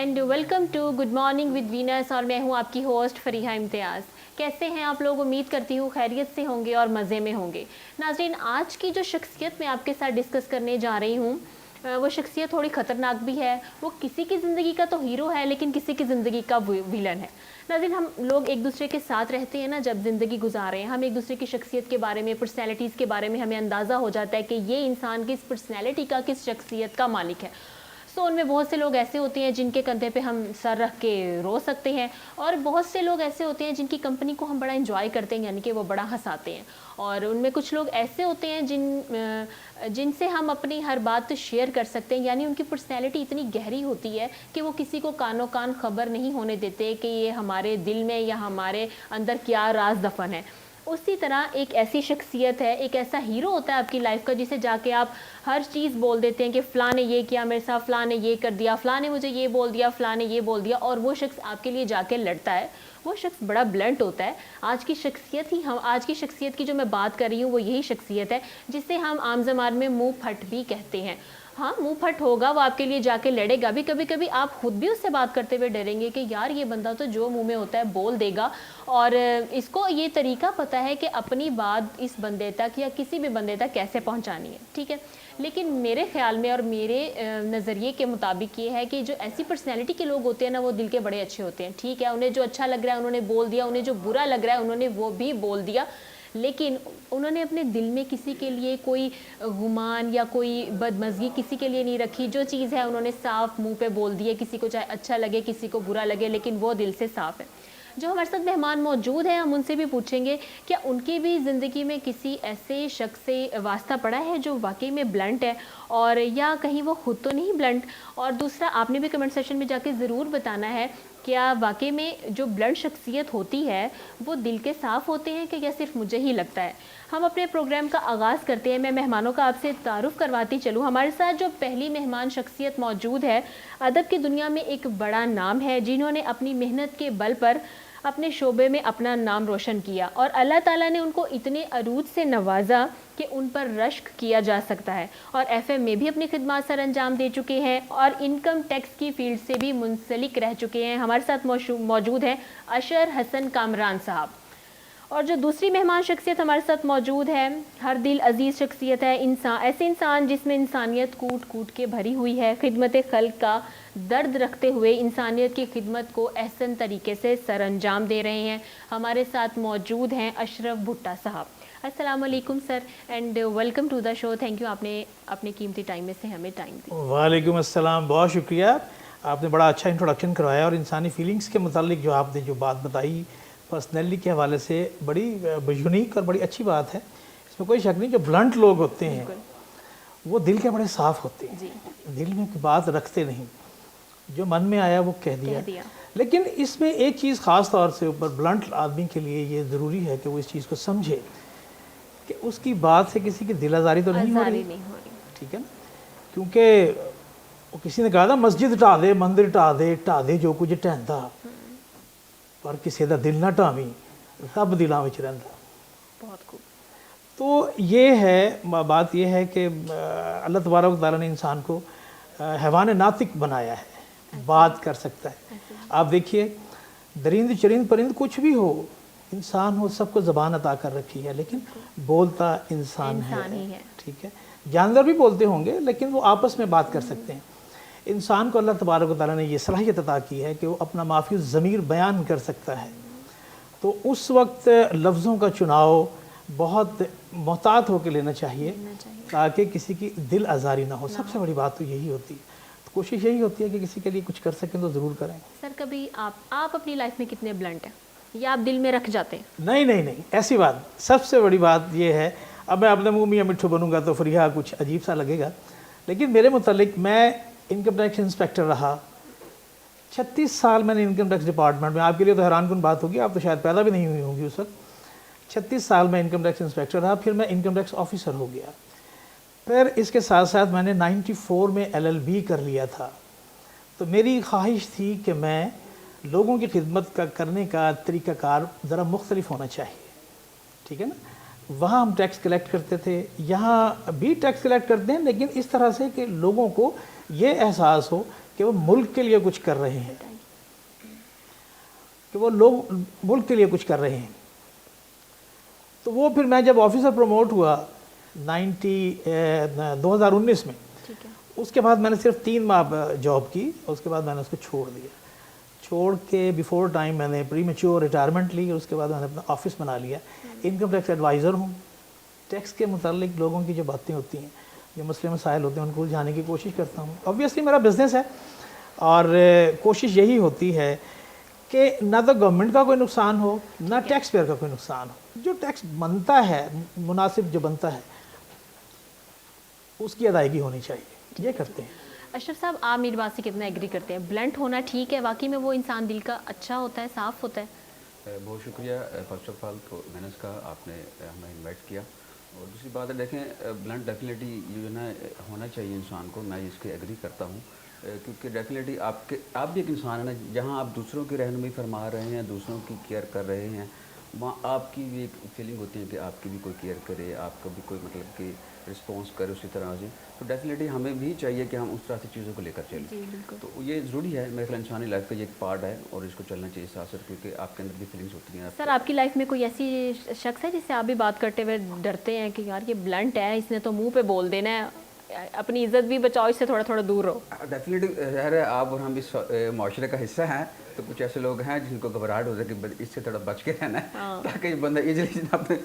And welcome to good morning with Venus और मैं हूं आपकी होस्ट फरीहा इम्तियाज़। कैसे हैं आप लोग? उम्मीद करती हूँ खैरियत से होंगे और मज़े में होंगे। नाज़रीन, आज की जो शख्सियत मैं आपके साथ डिस्कस करने जा रही हूँ वो शख्सियत थोड़ी ख़तरनाक भी है। वो किसी की ज़िंदगी का तो हीरो है लेकिन किसी की ज़िंदगी का विलन है। नाज़रीन, हम लोग एक दूसरे के साथ रहते हैं ना, जब ज़िंदगी गुजारे हैं हम एक दूसरे की शख्सियत के बारे में, पर्सनैलिटीज़ के बारे में हमें अंदाज़ा हो जाता है कि ये इंसान किस पर्सनैलिटी का, किस शख्सियत का मालिक है। सो उनमें बहुत से लोग ऐसे होते हैं जिनके कंधे पे हम सर रख के रो सकते हैं, और बहुत से लोग ऐसे होते हैं जिनकी कंपनी को हम बड़ा एंजॉय करते हैं, यानी कि वो बड़ा हंसाते हैं। और उनमें कुछ लोग ऐसे होते हैं जिनसे हम अपनी हर बात शेयर कर सकते हैं, यानी उनकी पर्सनैलिटी इतनी गहरी होती है कि वो किसी को कानो कान खबर नहीं होने देते कि ये हमारे दिल में या हमारे अंदर क्या राज दफन है। उसी तरह एक ऐसी शख्सियत है, एक ऐसा हीरो होता है आपकी लाइफ का जिसे जाके आप हर चीज़ बोल देते हैं कि फ़लाँ ने ये किया मेरे साथ, फ़लाँ ने ये कर दिया, फ़लाँ ने मुझे ये बोल दिया, फ़लाँ ने ये बोल दिया, और वो शख्स आपके लिए जाके लड़ता है। वो शख्स बड़ा ब्लंट होता है। आज की शख्सियत की जो मैं बात कर रही हूँ वो यही शख्सियत है जिसे हम आम ज़बान में मुँह फट भी कहते हैं। हाँ, मुँह फट होगा, वो आपके लिए जाके लड़ेगा भी। कभी कभी आप खुद भी उससे बात करते हुए डरेंगे कि यार ये बंदा तो जो मुंह में होता है बोल देगा, और इसको ये तरीका पता है कि अपनी बात इस बंदे तक या किसी भी बंदे तक कैसे पहुंचानी है, ठीक है। लेकिन मेरे ख्याल में और मेरे नज़रिए के मुताबिक ये है कि जो ऐसी पर्सनैलिटी के लोग होते हैं ना, वो दिल के बड़े अच्छे होते हैं, ठीक है। उन्हें जो अच्छा लग रहा है उन्होंने बोल दिया, उन्हें जो बुरा लग रहा है उन्होंने वो भी बोल दिया, लेकिन उन्होंने अपने दिल में किसी के लिए कोई गुमान या कोई बदमज़गी किसी के लिए नहीं रखी। जो चीज़ है उन्होंने साफ मुंह पे बोल दी है, किसी को चाहे अच्छा लगे किसी को बुरा लगे, लेकिन वो दिल से साफ़ है। जो हमारे साथ मेहमान मौजूद हैं, हम उनसे भी पूछेंगे क्या उनकी भी ज़िंदगी में किसी ऐसे शख्स से वास्ता पड़ा है जो वाकई में ब्लंट है, और या कहीं वो खुद तो नहीं ब्लंट। और दूसरा, आपने भी कमेंट सेक्शन में जाके ज़रूर बताना है क्या वाकई में जो ब्लंट शख्सियत होती है वो दिल के साफ़ होते हैं कि या सिर्फ मुझे ही लगता है। हम अपने प्रोग्राम का आगाज़ करते हैं। मैं मेहमानों का आपसे तारुफ़ करवाती चलूँ। हमारे साथ जो पहली मेहमान शख्सियत मौजूद है, अदब की दुनिया में एक बड़ा नाम है, जिन्होंने अपनी मेहनत के बल पर अपने शोबे में अपना नाम रोशन किया, और अल्लाह ताला ने उनको इतने अरूज से नवाजा कि उन पर रश्क किया जा सकता है, और एफएम में भी अपनी खिदमत सर अंजाम दे चुके हैं, और इनकम टैक्स की फील्ड से भी मुंसलिक रह चुके हैं। हमारे साथ मौजूद हैं अशर हसन कामरान साहब। और जो दूसरी मेहमान शख्सियत हमारे साथ मौजूद है, हर दिल अजीज़ शख्सियत है, ऐसे इंसान जिसमें इंसानियत कूट कूट के भरी हुई है, खिदमत खल्क का दर्द रखते हुए इंसानियत की खिदमत को एहसन तरीके से सर अंजाम दे रहे हैं। हमारे साथ मौजूद हैं अशरफ भुट्टा साहब। अस्सलाम वालेकुम sir, and welcome to the show. Thank you, आपने अपने कीमती टाइम में से हमें टाइम दिया। वालेकुम अस्सलाम, बहुत शुक्रिया। आपने बड़ा अच्छा इंट्रोडक्शन करवाया, और इंसानी फीलिंग्स के मुतालिक जो आपने जो बात बताई पर्सनैलिटी के हवाले से बड़ी यूनिक और बड़ी अच्छी बात है। इसमें कोई शक नहीं, जो ब्लंट लोग होते हैं वो दिल के बड़े साफ़ होते हैं, दिल में कोई बात रखते नहीं, जो मन में आया वो कह दिया। लेकिन इसमें एक चीज़ ख़ास तौर से ऊपर ब्लंट आदमी के लिए ये ज़रूरी है कि वो इस चीज़ को समझे कि उसकी बात से किसी की दिल आज़ारी तो नहीं हो रही, ठीक है ना। क्योंकि किसी ने कहा था मस्जिद ढा दे, मंदिर ढा दे जो कुछ ढहंदा, पर किसी का दिल ना ढावी, सब दिलों में रहिंदा। बहुत खूब। तो ये है बात, ये है कि अल्लाह तबारक व तआला ने इंसान को हैवान नातिक बनाया है, बात कर सकता है। आप देखिए, दरिंद चरिंद परिंद कुछ भी हो, इंसान हो, सबको ज़बान अता कर रखी है, लेकिन बोलता इंसान है, ठीक है। जानवर भी बोलते होंगे लेकिन वो आपस में बात कर सकते हैं। इंसान को अल्लाह तबारक व तआला ने ये सलाहियत अता की है कि वो अपना माफ़ी ज़मीर बयान कर सकता है। तो उस वक्त लफ्ज़ों का चुनाव बहुत मोहतात होकर लेना चाहिए ताकि किसी की दिल आज़ारी ना हो। सबसे बड़ी बात तो यही होती है। तो कोशिश यही होती है कि किसी के लिए कुछ कर सकें तो ज़रूर करें। सर, कभी आप अपनी लाइफ में कितने ब्लंट हैं या आप दिल में रख जाते हैं? नहीं, ऐसी बात, सबसे बड़ी बात ये है, अब मैं अपने मुँह मियाँ मिट्ठू बनूँगा तो फरीहा कुछ अजीब सा लगेगा, लेकिन मेरे मुतालिक मैं इनकम टैक्स इंस्पेक्टर रहा 36 साल। मैंने इनकम टैक्स डिपार्टमेंट में, आपके लिए तो हैरानकुन बात होगी, आप तो शायद पैदा भी नहीं हुई होंगी उस वक्त। 36 साल में इनकम टैक्स इंस्पेक्टर रहा, फिर मैं इनकम टैक्स ऑफिसर हो गया। फिर इसके साथ साथ मैंने 94 में LLB कर लिया था। तो मेरी ख्वाहिश थी कि मैं लोगों की खिदमत का करने का तरीक़ाकार ज़रा मुख्तलिफ होना चाहिए, ठीक है ना। वहाँ हम टैक्स कलेक्ट करते थे, यहाँ भी टैक्स कलेक्ट करते हैं, लेकिन इस तरह से कि लोगों को ये एहसास हो कि कि वो मुल्क के लिए कुछ कर रहे हैं, कि वो लोग मुल्क के लिए कुछ कर रहे हैं। तो वो फिर मैं जब ऑफिसर प्रमोट हुआ 2019 में, ठीक है। उसके बाद मैंने सिर्फ 3 माह जॉब की, उसके बाद मैंने उसको छोड़ दिया। छोड़ के बिफोर टाइम मैंने प्री मैच्योर रिटायरमेंट ली, और उसके बाद मैंने अपना ऑफिस बना लिया। इनकम टैक्स एडवाइज़र हूँ। टैक्स के मुतालिक लोगों की जो बातें होती हैं, जो मसले मसाइल होते हैं, उनको उलझाने की कोशिश करता हूँ। ऑब्वियसली मेरा बिज़नेस है, और कोशिश यही होती है कि ना तो गवर्नमेंट का कोई नुकसान हो, ना टैक्स पेयर का कोई नुकसान हो। जो टैक्स बनता है, मुनासिब जो बनता है, उसकी अदायगी होनी चाहिए, ये करते हैं। अशरफ साहब, आप मेरी बात से कितना एग्री करते हैं? ब्लंट होना ठीक है, वाकई में वो इंसान दिल का अच्छा होता है, साफ़ होता है? बहुत शुक्रिया फर्स्ट ऑफ ऑल तो मैंने इसका आपने हमें इनवाइट किया। और दूसरी बात है, देखें ब्लंट डेफिनेटली जो है ना होना चाहिए इंसान को, मैं इसके एग्री करता हूँ, क्योंकि डेफिनेटली आप भी एक इंसान है ना, जहाँ आप दूसरों की रहनुमाई फरमा रहे हैं, दूसरों की केयर कर रहे हैं, वहाँ आपकी भी एक फीलिंग होती है कि आपकी भी कोई केयर करे, आपका भी कोई मतलब कि रिस्पॉन्स करे उसी तरह से। तो डेफिनेटली हमें भी चाहिए कि हम उस तरह से चीज़ों को लेकर चलें। जी बिल्कुल। तो ये ज़रूरी है, मेरे ख्याल इंसानी लाइफ का ये एक पार्ट है, और इसको चलना चाहिए साथ साथ, क्योंकि आपके अंदर भी फीलिंग्स होती हैं। सर, आपकी लाइफ में कोई ऐसी शख्स है जिससे आप भी बात करते हुए डरते हैं कि यार ये ब्लंट है, इसने तो मुंह पे बोल देना है, अपनी इज्जत भी बचाओ, इससे थोड़ा थोड़ा दूर रहो? डेफिनेटली ज़ाहिर है, आप और हम इस माशरे का हिस्सा हैं, तो कुछ ऐसे लोग हैं जिनको घबराहट होता है कि इससे थोड़ा बच के रहना है, ताकि बंदा इजीली अपने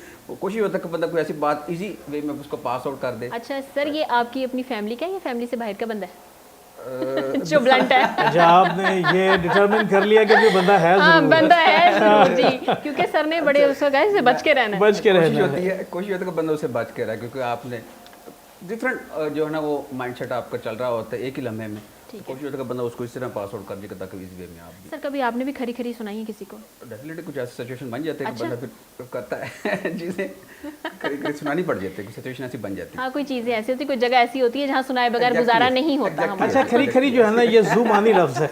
कोशिश होता है कि बंदा कोई ऐसी बात इजी वे में उसको पास आउट कर दे। अच्छा सर, ये आपकी अपनी फैमिली का है या फैमिली से बाहर का बंदा है जो ब्लंट है? अच्छा, आपने ये डिटरमिन कर लिया कि ये बंदा है हाँ, ज़रूर। बंदा है ज़रूर जी, क्योंकि सर ने बड़े उसको कहा इससे बच के रहना है। बच के रहना है। कोशिश होती है कि बंदा उससे बच के रहा, क्योंकि आपने डिफरेंट जो है ना वो माइंडसेट आपका चल रहा होता है एक ही लम्हे में। तो कोशिश होती है कि बंदा उसको इस तरह पास आउट कर दे ताकि इस वे में आप भी। सर, कभी आपने भी खरी खरी सुनाई है किसी को? डेफिनेटली कुछ ऐसे सिचुएशन बन जाते हैं कि बंदा फिर करता है जिसे कभी सुनानी पड़ जाती है, कुछ सिचुएशन ऐसी बन जाती है। हाँ, कोई चीज़ें ऐसी होती है, कोई जगह ऐसी होती है जहाँ सुनाए बगैर गुजारा नहीं होता हमारा। अच्छा, खरी खरी जो है ना, ये ज़ुबानी लफ्ज़ है,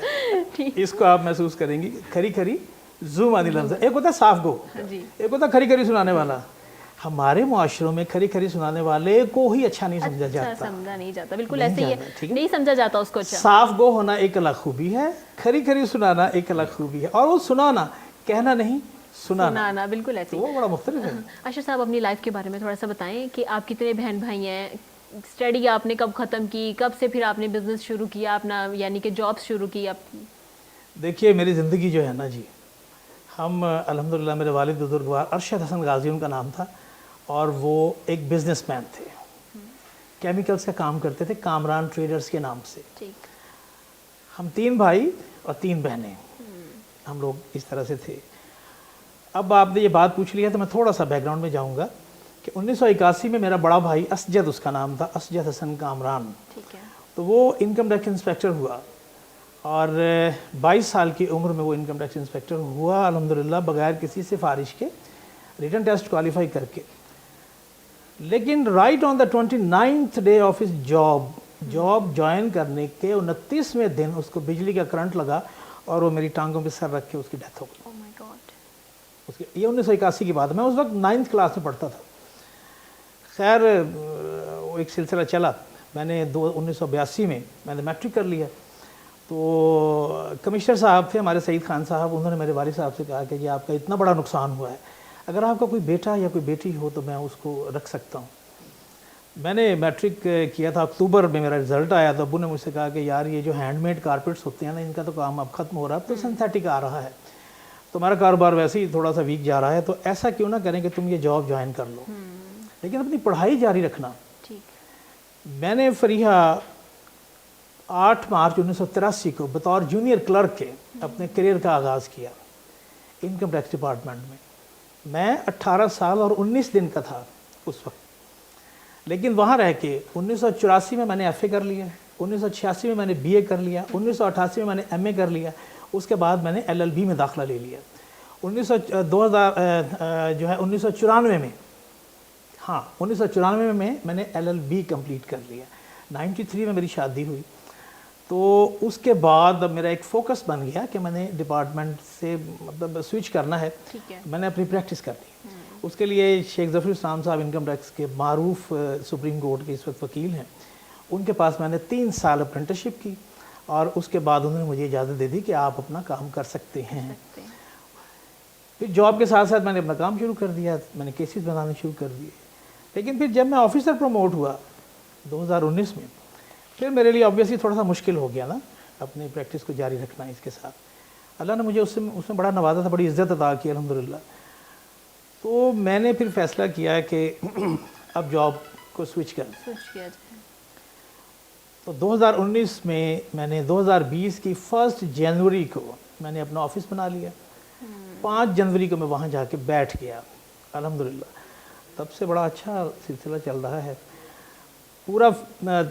इसको आप महसूस करेंगी। खरी खरी ज़ुबानी लफ्ज़ है। एक होता है साफ गो, एक होता है खरी खरी सुनाने वाला। हमारे मुआशरों में खरी खरी सुनाने वाले को ही अच्छा नहीं समझा जाता। समझा नहीं जाता, बिल्कुल ऐसे ही है, नहीं समझा जाता उसको अच्छा। साफ गो होना एक अलग खूबी है, खरी खरी सुनाना एक अलग खूबी है, और वो सुनाना, कहना नहीं, सुनाना बिल्कुल ऐसे तो वो बड़ा मुख्तलिफ है। अशरफ साहब, अपनी लाइफ के बारे में थोड़ा सा बताएं कि आप कितने बहन भाई हैं, स्टडी आपने कब ख़त्म की, कब से फिर आपने बिजनेस शुरू किया अपना, यानी कि जॉब शुरू की आपकी? देखिए, मेरी ज़िंदगी जो है ना जी, हम अल्हम्दुलिल्लाह, मेरे वालिद बुजुर्गवार अरशद हसन गाजी उनका नाम था, और वो एक बिजनेसमैन थे, केमिकल्स का काम करते थे, कामरान ट्रेडर्स के नाम से। ठीक। हम 3 भाई और 3 बहनें, हम लोग इस तरह से थे। अब आपने ये बात पूछ लिया तो मैं थोड़ा सा बैकग्राउंड में जाऊंगा कि 1981 में मेरा बड़ा भाई असजद, उसका नाम था असजद हसन कामरान, ठीक है। तो वो इनकम टैक्स इंस्पेक्टर हुआ, और 22 साल की उम्र में वो इनकम टैक्स इंस्पेक्टर हुआ अल्हम्दुलिल्लाह, बगैर किसी सिफारिश के, रिटन टेस्ट क्वालिफाई करके। लेकिन right on the 29th day of his job join करने के 29वें दिन उसको बिजली का करंट लगा, और वो मेरी टांगों पे सर रख के उसकी डेथ हो गई। Oh my God. उसके ये 1981 की बात है, मैं उस वक्त 9th क्लास में पढ़ता था। खैर, वो एक सिलसिला चला। मैंने 1982 में मैंने मैट्रिक कर लिया, तो कमिश्नर साहब थे हमारे, सईद खान साहब, उन्होंने मेरे वालिद साहब से कहा कि ये आपका इतना बड़ा नुकसान हुआ है, अगर आपका कोई बेटा या कोई बेटी हो तो मैं उसको रख सकता हूँ। मैंने मैट्रिक किया था, अक्टूबर में मेरा रिज़ल्ट आया, तो अब्बू ने मुझसे कहा कि यार ये जो हैंडमेड कारपेट्स होते हैं ना, इनका तो काम अब ख़त्म हो रहा है, तो सिंथेटिक आ रहा है, तो हमारा कारोबार वैसे ही थोड़ा सा वीक जा रहा है, तो ऐसा क्यों ना करें कि तुम ये जॉब ज्वाइन कर लो, लेकिन अपनी पढ़ाई जारी रखना। ठीक। मैंने फरीहा 8 मार्च 1983 को बतौर जूनियर क्लर्क के अपने करियर का आगाज़ किया इनकम टैक्स डिपार्टमेंट में। मैं 18 साल और 19 दिन का था उस वक्त, लेकिन वहाँ रह के 1984 में मैंने FA कर लिया, 1986 में मैंने BA कर लिया, 1988 में मैंने MA कर लिया, उसके बाद मैंने LLB में दाखिला ले लिया। 1994 में, हाँ 1994 में मैंने LLB कंप्लीट कर लिया। 93 में मेरी शादी हुई, तो उसके बाद मेरा एक फोकस बन गया कि मैंने डिपार्टमेंट से मतलब स्विच करना है, मैंने अपनी प्रैक्टिस कर ली। उसके लिए शेख ज़फ़र इस्लाम साहब इनकम टैक्स के मारूफ सुप्रीम कोर्ट के इस वक्त वकील हैं, उनके पास मैंने 3 साल अप्रेंटिसशिप की, اور اس کے بعد انہوں نے مجھے اجازت دے دی کہ آپ اپنا کام کر سکتے ہیں. پھر جاب کے ساتھ ساتھ میں نے اپنا کام شروع کر دیا, میں نے کیسز بنانے شروع کر دیے. لیکن پھر جب میں آفیسر پروموٹ ہوا 2019 میں, پھر میرے لیے آبویسلی تھوڑا سا مشکل ہو گیا نا اپنی پریکٹس کو جاری رکھنا. اس کے ساتھ اللہ نے مجھے اس میں بڑا نوازا تھا, بڑی عزت عطا کی الحمدللہ. تو میں نے پھر فیصلہ کیا کہ اب جاب کو سوئچ کیا جائے. تو 2019 میں نے 2020 کی 1 جنوری کو میں نے اپنا آفس بنا لیا. 5 جنوری کو میں وہاں جا کے بیٹھ گیا الحمدللہ. تب سے بڑا اچھا سلسلہ چل رہا ہے. پورا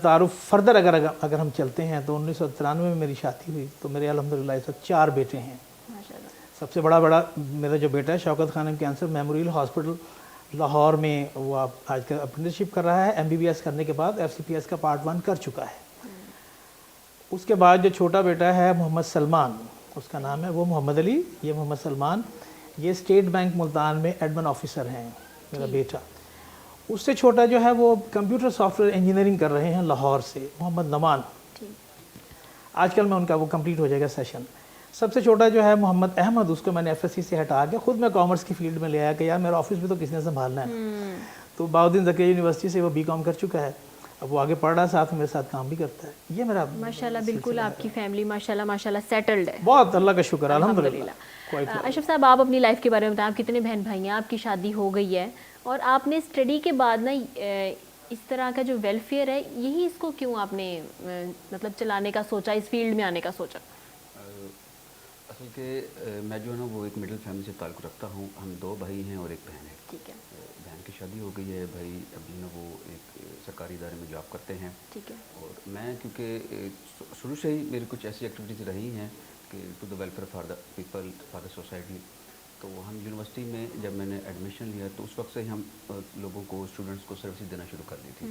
تعارف فردر اگر ہم چلتے ہیں تو 1993 میں میری شادی ہوئی, تو میرے الحمدللہ اس وقت 4 بیٹے ہیں. سب سے بڑا میرا جو بیٹا ہے شوکت خانم کینسر میموریل ہاسپٹل لاہور میں, وہ آج کل اپرنٹسشپ کر رہا ہے. MBBS کرنے کے بعد FCPS کا پارٹ 1 کر چکا ہے. اس کے بعد جو چھوٹا بیٹا ہے محمد سلمان, اس کا نام ہے, وہ محمد علی, یہ محمد سلمان, یہ اسٹیٹ بینک ملتان میں ایڈمن آفیسر ہیں میرا بیٹا. اس سے چھوٹا جو ہے وہ کمپیوٹر سافٹ ویئر انجینئرنگ کر رہے ہیں لاہور سے, محمد نمان. آج کل میں ان کا وہ کمپلیٹ ہو جائے گا سیشن. سب سے چھوٹا جو ہے محمد احمد, اس کو میں نے FSC سے ہٹا کے خود میں کامرس کی فیلڈ میں لے آیا کہ یار میرا آفس بھی تو کس نے سنبھالنا ہے. تو بہاؤالدین زکریا یونیورسٹی سے وہ BCom کر چکا ہے, اب وہ آگے پڑھ رہا ہے, ساتھ میں میرے ساتھ کام بھی کرتا ہے. یہ میرا ماشاءاللہ بالکل آپ کی فیملی ماشاءاللہ سیٹلڈ ہے. بہت اللہ کا شکر ہے الحمدللہ. اشرف صاحب, آپ اپنی لائف کے بارے میں بتائیں, آپ کتنے بہن بھائی ہیں, آپ کی شادی ہو گئی ہے, اور آپ نے اسٹڈی کے بعد نا اس طرح کا جو ویلفیئر ہے, یہی اس کو کیوں آپ نے مطلب چلانے کا سوچا, اس فیلڈ میں آنے کا سوچا؟ اصل کہ میں جو ہے نا وہ ایک مڈل فیملی سے تعلق رکھتا ہوں. ہم 2 بھائی ہیں اور 1 بہن ہے. ٹھیک ہے. بہن کی شادی ہو گئی ہے, بھائی ابھی نا وہ ایک سرکاری ادارے میں جاب کرتے ہیں. ٹھیک ہے. اور میں کیونکہ شروع سے ہی میری کچھ ایسی ایکٹیویٹیز رہی ہیں کہ to the welfare for the people, for the society. تو ہم یونیورسٹی میں جب میں نے ایڈمیشن لیا تو اس وقت سے ہی ہم لوگوں کو, اسٹوڈنٹس کو سروسز دینا شروع کر دی تھی.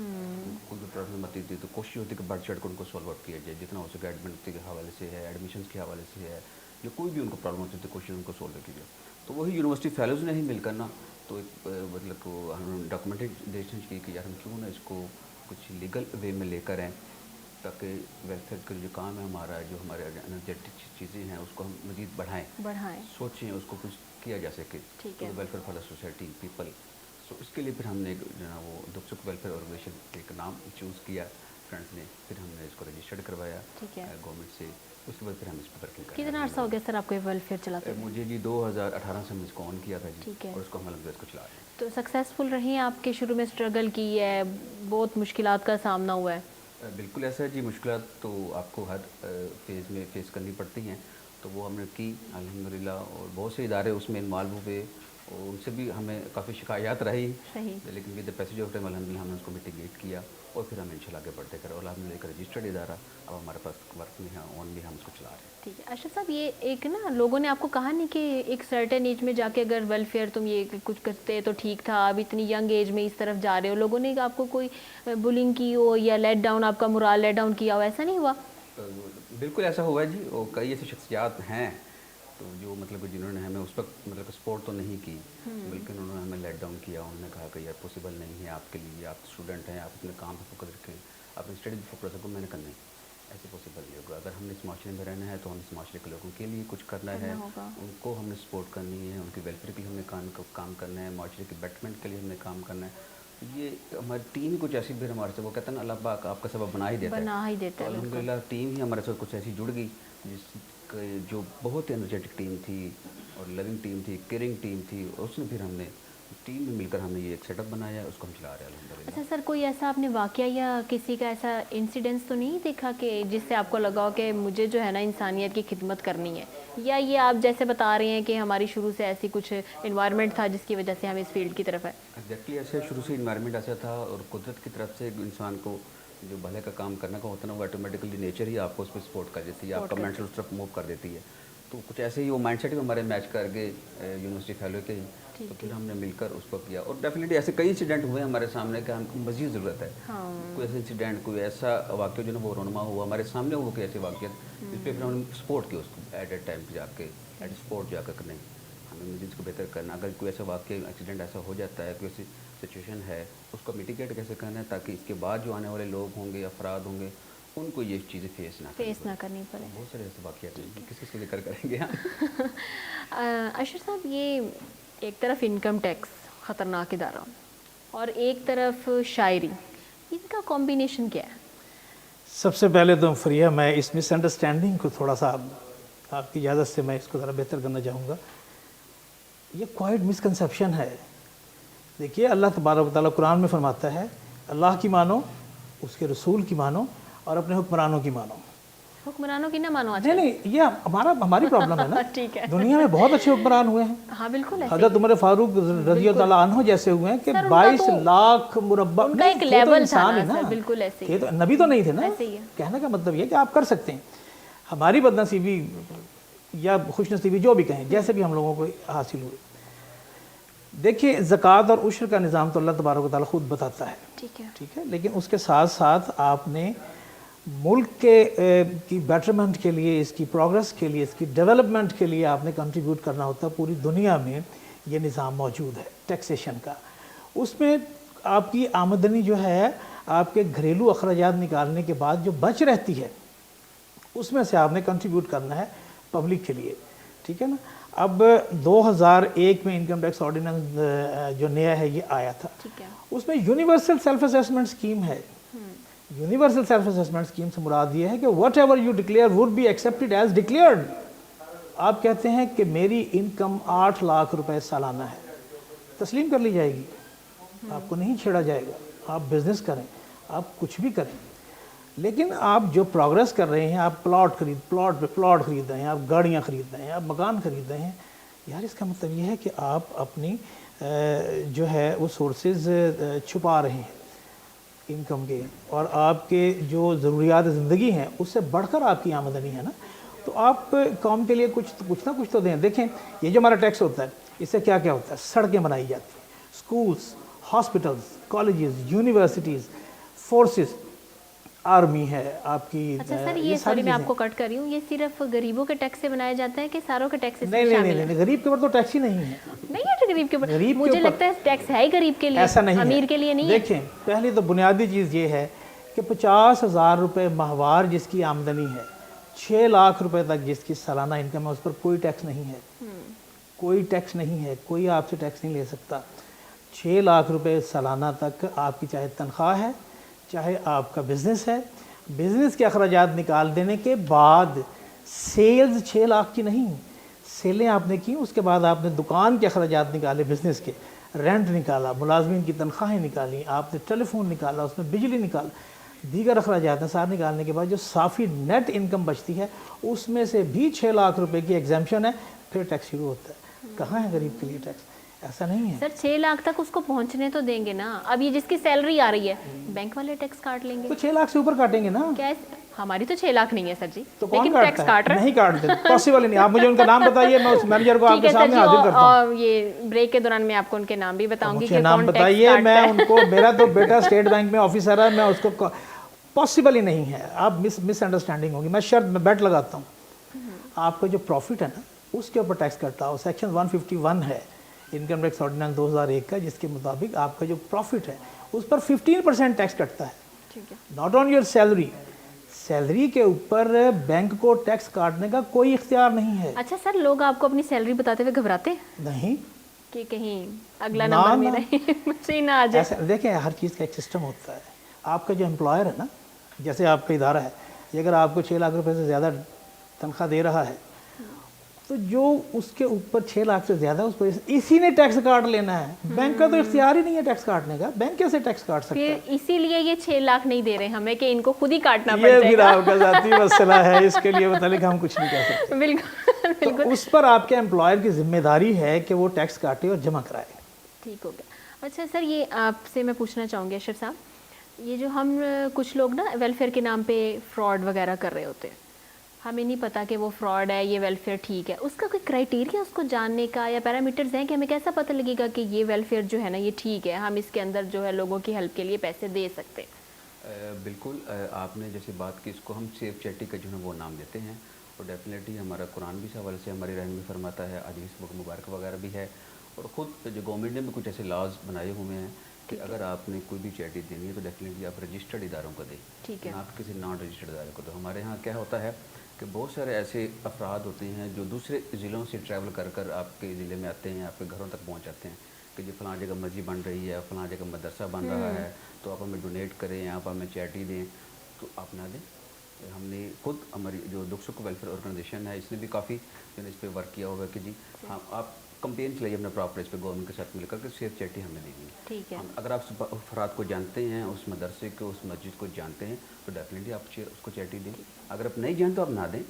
کوئی بھی پرابلم آتی تھی تو کوشش ہوتی کہ بڑھ چڑھ کر ان کو سالو آؤٹ کیا جائے, جتنا ہو سکے ایڈمنٹ کے حوالے سے ہے, ایڈمیشنس کے حوالے سے ہے, یا کوئی بھی ان کو پرابلم ہوتی تھی کوشش ان کو سالو کی جائے. تو وہی یونیورسٹی فیلوز نے ہی مل کر نا تو ایک مطلب ہم ڈاکومنٹیشن کی کہ یار ہم کیوں نہ اس کو کچھ لیگل وے میں لے کر آئیں, تاکہ ویلفیئر کا جو کام ہے ہمارا, جو ہمارے انرجیٹک چیزیں ہیں اس کو ہم مزید بڑھائیں, سوچیں, اس کو کچھ کیا جا سکے. Welfare for the society people. So اس کے لیے پھر ہم نے جو ہے وہ دکھ سکھ ویلفیئر آرگنائزیشن ایک نام چوز کیا فرینڈس نے. پھر ہم نے اس کو رجسٹرڈ کروایا گورنمنٹ سے. اس کے بعد پھر ہم اس پہ ورکنگ کریں. کتنا عرصہ ہو گیا سر آپ کو ویلفیئر چلاتے ہوئے؟ مجھے جی 2018 سے ہم اس کو آن کیا تھا جی, اور اس کو ہم الحمد للہ اس کو چلا رہے ہیں. تو سکسیزفل رہی ہیں آپ کے؟ شروع میں اسٹرگل کی ہے, بہت مشکلات کا سامنا ہوا ہے؟ بالکل ایسا ہے جی, مشکلات تو آپ کو ہر فیز میں فیس کرنی پڑتی ہیں. تو وہ ہم نے کی الحمدللہ, اور بہت سے ادارے اس میں انوالو ہوئے, اور ان سے بھی ہمیں کافی شکایات رہی, لیکن with the passage of time الحمدللہ ہم نے اس کو میٹیگیٹ کیا, اور پھر ہم انشاءاللہ آگے بڑھتے کریں. اور الحمدللہ ایک رجسٹرڈ ادارہ اب ہمارے پاس ورک میں ہے, آن بھی ہم اس کو چلا رہے ہیں. ٹھیک ہے. اشرف صاحب, یہ ایک نا لوگوں نے آپ کو کہا نہیں کہ ایک سرٹن ایج میں جا کے اگر ویلفیئر تم یہ کچھ کرتے تو ٹھیک تھا, اب اتنی ینگ ایج میں اس طرف جا رہے ہو, لوگوں نے آپ کو کوئی بلنگ کی ہو یا لیٹ ڈاؤن, آپ کا مورال لیٹ ڈاؤن کیا ہو, ایسا نہیں ہوا؟ بالکل ایسا ہوا ہے جی. اور کئی ایسی شخصیات ہیں تو جو مطلب جنہوں نے ہمیں اس وقت مطلب سپورٹ تو نہیں کی, بلکہ انہوں نے ہمیں لیٹ ڈاؤن کیا. انہوں نے کہا کہ یار پاسبل نہیں ہے آپ کے لیے, آپ اسٹوڈنٹ ہیں, آپ اپنے کام پہ فوکس رکھیں, اپنی اسٹڈی پہ فوکس رکھو. میں نے کہا نہیں, ایسے پاسبل نہیں ہوگا. اگر ہم نے اس معاشرے میں رہنا ہے تو ہم اس معاشرے کے لوگوں کے لیے کچھ کرنا ہے, ان کو ہم نے سپورٹ کرنی ہے, ان کی ویلفیئر کے لیے ہم نے کام کرنا ہے, معاشرے کے بیٹرمنٹ کے لیے ہم نے کام کرنا ہے. یہ ہماری ٹیم کچھ ایسی بھی ہمارے سے, وہ کہتے ہیں نا اللہ پاک آپ کا سبب بنا ہی دیتا ہے. تو الحمدللہ ٹیم ہی ہمارے ساتھ کچھ ایسی جڑ گئی جو بہت انرجیٹک ٹیم تھی, اور لونگ ٹیم تھی, کیئرنگ ٹیم تھی. اور اس نے پھر ہم نے ٹیم میں مل کر ہم نے یہ ایک سیٹ اپ بنایا, اس کو ہم چلا رہے ہیں الحمدللہ. اچھا سر, کوئی ایسا آپ نے واقعہ یا کسی کا ایسا انسیڈنس تو نہیں دیکھا کہ جس سے آپ کو لگا ہو کہ مجھے جو ہے نا انسانیت کی خدمت کرنی ہے, یا یہ آپ جیسے بتا رہے ہیں کہ ہماری شروع سے ایسی کچھ انوائرمنٹ تھا جس کی وجہ سے ہم اس فیلڈ کی طرف ہے؟ ایگزیکٹلی ایسے شروع سے انوائرمنٹ ایسا تھا, اور قدرت کی طرف سے انسان کو جو بھلے کا کام کرنے کا ہوتا ہے نا, وہ آٹومیٹکلی نیچر ہی آپ کو اس پہ سپورٹ کر دیتی ہے, آپ کا مینٹل اس طرف موو کر دیتی ہے. تو کچھ ایسے ہی وہ مائنڈ سیٹ بھی ہمارے میچ کر گئے یونیورسٹی فیلو کے ہی. تو پھر ہم نے مل کر اس کو کیا, اور ڈیفینیٹلی ایسے کئی انسیڈنٹ ہوئے ہمارے سامنے کہ ہم کو مزید ضرورت ہے. کوئی ایسا انسیڈنٹ, کوئی ایسا واقعہ جو نا وہ رونما ہوا ہمارے سامنے, وہ کوئی ایسے واقعات جس پہ پھر ہم نے سپورٹ کیا اس کو ایٹ اے ٹائم پہ جا کے, ایٹ سپورٹ جا کر نہیں ہمیں مزید اس کو بہتر کرنا. اگر کوئی ایسا واقعہ ایکسیڈنٹ ایسا ہو جاتا ہے, کوئی ایسی سچویشن ہے, اس کو میٹیگیٹ کیسے کرنا ہے تاکہ اس کے بعد جو آنے والے لوگ ہوں گے, افراد ہوں گے, उनको ये चीज़ें फेस ना करनी पड़े। बहुत सारे ऐसे वाक़यात हैं, किस लेकर करेंगे हम। अशर साहब, ये एक तरफ इनकम टैक्स ख़तरनाक इदारा और एक तरफ शायरी, इनका कॉम्बिनेशन क्या है? सबसे पहले तो फरिया, मैं इस मिसअंडरस्टैंडिंग को थोड़ा सा आपकी इजाज़त से मैं इसको ज़रा बेहतर करना चाहूँगा। ये क्वाइट मिसकंसेप्शन है। देखिए, अल्लाह तबारक व तआला कुरान में फरमाता है, अल्लाह की मानो, उसके रसूल की मानो और अपने हुक्मरानों की मानो। हुक्मरानों की ना मानो आज। नहीं, ये हमारी प्रॉब्लम है ना। ठीक है। दुनिया में बहुत अच्छे हुक्मरान हुए हैं। हाँ बिल्कुल ऐसे हज़रत उमर फारूक रज़ी अल्लाह अन्हु जैसे हुए हैं कि 22 लाख मुरब्बा, उनका एक थे तो लेवल था इंसान ना ही ना, सर, बिल्कुल ऐसे ही। थे तो नबी तो नहीं थे ना। ऐसे ही है। कहने का मतलब ये कि आप कर सकते हैं। हमारी बदनसीबी या खुशनसीबी जो भी कहें, जैसे भी हम लोगों को हासिल हुई। देखिए, ज़कात और उश्र का निज़ाम तो अल्लाह तबारक व तआला खुद बताता है, ठीक है, लेकिन उसके साथ साथ आपने मुल्क की बेटरमेंट के लिए, इसकी प्रोग्रेस के लिए, इसकी डेवलपमेंट के लिए आपने कंट्रीब्यूट करना होता है। पूरी दुनिया में ये निज़ाम मौजूद है टैक्सेशन का। उसमें आपकी आमदनी जो है, आपके घरेलू अखराजात निकालने के बाद जो बच रहती है, उसमें से आपने कंट्रीब्यूट करना है पब्लिक के लिए, ठीक है ना। अब 2001 में इनकम टैक्स ऑर्डिनेंस जो नया है ये आया था, ठीक है। उसमें यूनिवर्सल सेल्फ असेसमेंट स्कीम है। यूनिवर्सल सेल्फ असेसमेंट स्कीम से मुराद ये है कि whatever you declare would be accepted as declared. आप कहते हैं कि मेरी इनकम 8 लाख रुपए सालाना है, तस्लीम कर ली जाएगी, आपको नहीं छेड़ा जाएगा। आप बिजनेस करें, आप कुछ भी करें, लेकिन आप जो प्रोग्रेस कर रहे हैं, आप प्लॉट पे प्लॉट खरीद रहे हैं, आप गाड़ियाँ खरीद रहे हैं, आप मकान खरीद रहे हैं, यार इसका मतलब ये है कि आप अपनी जो है वो सोर्सेज छुपा रहे हैं इनकम के, और आपके जो ज़रूरियात ज़िंदगी हैं उससे बढ़कर आपकी आमदनी है ना। तो आप कौम के लिए कुछ ना कुछ तो दें। देखें, ये जो हमारा टैक्स होता है, इससे क्या क्या होता है? सड़कें बनाई जाती हैं, schools, hospitals, colleges, universities, forces, army है आपकी। अच्छा सर, ये सॉरी मैं आपको कट कर रही हूँ, ये सिर्फ गरीबों के टैक्स से बनाया जाता है कि सारों के टैक्स से नहीं, गरीब के ऊपर तो टैक्स ही नहीं है। नहीं है गरीब के ऊपर, मुझे लगता है टैक्स है ही गरीब के लिए, ऐसा नहीं है, अमीर के लिए नहीं है। देखें, पहली तो बुनियादी चीज़ ये है कि 50,000 रुपये माहवार जिसकी आमदनी है, 6 लाख रुपए तक जिसकी सालाना इनकम है, उस पर कोई टैक्स नहीं है। कोई टैक्स नहीं है, कोई आपसे टैक्स नहीं ले सकता। 6 लाख रुपए सालाना तक आपकी चाहे तनख्वाह है, चाहे आपका बिज़नेस है, बिज़नेस के अखराजात निकाल देने के बाद, सेल्स 6 लाख की नहीं, सेलें आपने की, उसके बाद आपने दुकान के अखराजात निकाले, बिज़नेस के रेंट निकाला, मुलाजमीन की तनख्वाहें निकाली, आपने टेलीफोन निकाला, उसमें बिजली निकाला, दीगर अखराजात हैं, सारे निकालने के बाद जो साफ़ी नेट इनकम बचती है, उसमें से भी 6 लाख रुपए की एग्जाम्पशन है, फिर टैक्स शुरू होता है। कहाँ है गरीब के लिए टैक्स? ऐसा नहीं है सर। 6 लाख तक उसको पहुंचने तो देंगे ना। अब ये जिसकी सैलरी आ रही है, बैंक वाले टैक्स काट लेंगे, तो 6 लाख से ऊपर काटेंगे ना। क्या हमारी तो 6 लाख नहीं है सर जी, तो कौन लेकिन काटता टैक्स है? काट रहे हैं। नहीं काटते, पॉसिबल ही नहीं। आप मुझे उनका नाम बताइए, मैं उस मैनेजर को आपके सामने हाजिर करता हूँ। और ये ब्रेक के दौरान मैं आपको उनके नाम भी बताऊंगी मुझे कि नाम कौन टैक्स बताइए, काटता मैं है। उनको, मेरा तो बेटा स्टेट बैंक में ऑफिसर है, मैं उसको, पॉसिबल ही नहीं है। आप मिसअंडरस्टैंडिंग होगी। मैं शर्त में बेट लगाता हूँ, आपका जो प्रॉफिट है ना, उसके ऊपर टैक्स कटता हो। सेक्शन 151 है इनकम टैक्स ऑर्डिनेंस 2001 का, जिसके मुताबिक आपका जो प्रॉफिट है उस पर 15% टैक्स कटता है। ठीक है। Not on your salary. Salary के ऊपर बैंक को टैक्स काटने का कोई इख्तियार नहीं है। अच्छा सर, लोग आपको अपनी सैलरी बताते हुए घबराते हैं नहीं कि कहीं अगला नंबर मेरा ही मुझे ना आ जाए? ऐसा देखिए, हर चीज़ का एक सिस्टम होता है। आपका जो एम्प्लॉयर है ना, जैसे आपका इदारा है, ये अगर आपको 6 लाख रुपए से ज़्यादा तनख्वाह दे रहा है, तो जो उसके ऊपर 6 लाख से ज़्यादा, उस पर इसी ने टैक्स काट लेना है। बैंक का तो इख्तियार ही नहीं है टैक्स काटने का। बैंक कैसे टैक्स काट सकता है? फिर इसीलिए ये 6 लाख नहीं दे रहे हमें कि इनको खुद ही काटना पड़ ये भी जाएगा। आपका ज़ाती मसला है, इसके लिए मतलब हम कुछ नहीं कह सकते। बिल्कुल बिल्कुल। तो उस पर आपके एम्प्लॉयर की जिम्मेदारी है कि वो टैक्स काटे और जमा कराए। ठीक हो गया। अच्छा सर, ये आपसे मैं पूछना चाहूँगी अशरफ साहब, ये जो हम कुछ लोग ना वेलफेयर के नाम पे फ्रॉड वगैरह कर रहे होते हैं, हमें नहीं पता कि वो फ्रॉड है, ये वेलफेयर ठीक है, उसका कोई क्राइटेरिया उसको जानने का या पैरामीटर्स हैं कि हमें कैसा पता लगेगा कि ये वेलफेयर जो है ना ये ठीक है, हम इसके अंदर जो है लोगों की हेल्प के लिए पैसे दे सकते हैं? बिल्कुल, आपने जैसे बात की, इसको हम सेफ चैरिटी का जो है वो नाम देते हैं, और डेफिनेटली हमारा कुरान भी इस हवाले से हमारी रहनुमाई फरमाता है, हदीस मुबारक वगैरह भी है, और ख़ुद जो गवर्नमेंट ने भी कुछ ऐसे लॉज बनाए हुए हैं कि अगर आपने कोई भी चैरिटी देनी है तो डेफिनेटली आप रजिस्टर्ड इदारों को दें, ठीक है। ना आप किसी नॉन रजिस्टर्ड इदारे को। तो हमारे यहाँ क्या होता है कि बहुत सारे ऐसे अफराद होते हैं जो दूसरे ज़िलों से ट्रैवल कर कर आपके ज़िले में आते हैं, आपके घरों तक पहुँच जाते हैं कि जी फ़लाँ जगह मस्जिद बन रही है, फ़लाँ जगह मदरसा बन रहा है, तो आप हमें डोनेट करें, आप हमें चैरिटी दें। तो आप ना दें। हमने खुद हमारी जो दुख सुख वेलफेयर ऑर्गेनाइजेशन है, इसने भी काफ़ी इस पर वर्क किया होगा कि जी हाँ आप कंपेन चलाइए अपने प्रॉपर इस पर गवर्नमेंट के साथ मिलकर के सेफ चैरिटी हमें देनी है। ठीक है। अगर आप अफराद को जानते हैं, उस मदरसे को, उस मस्जिद को जानते हैं, तो डेफिनेटली आप उसको चैरिटी दें। अगर आप नहीं जानते तो आप ना दें।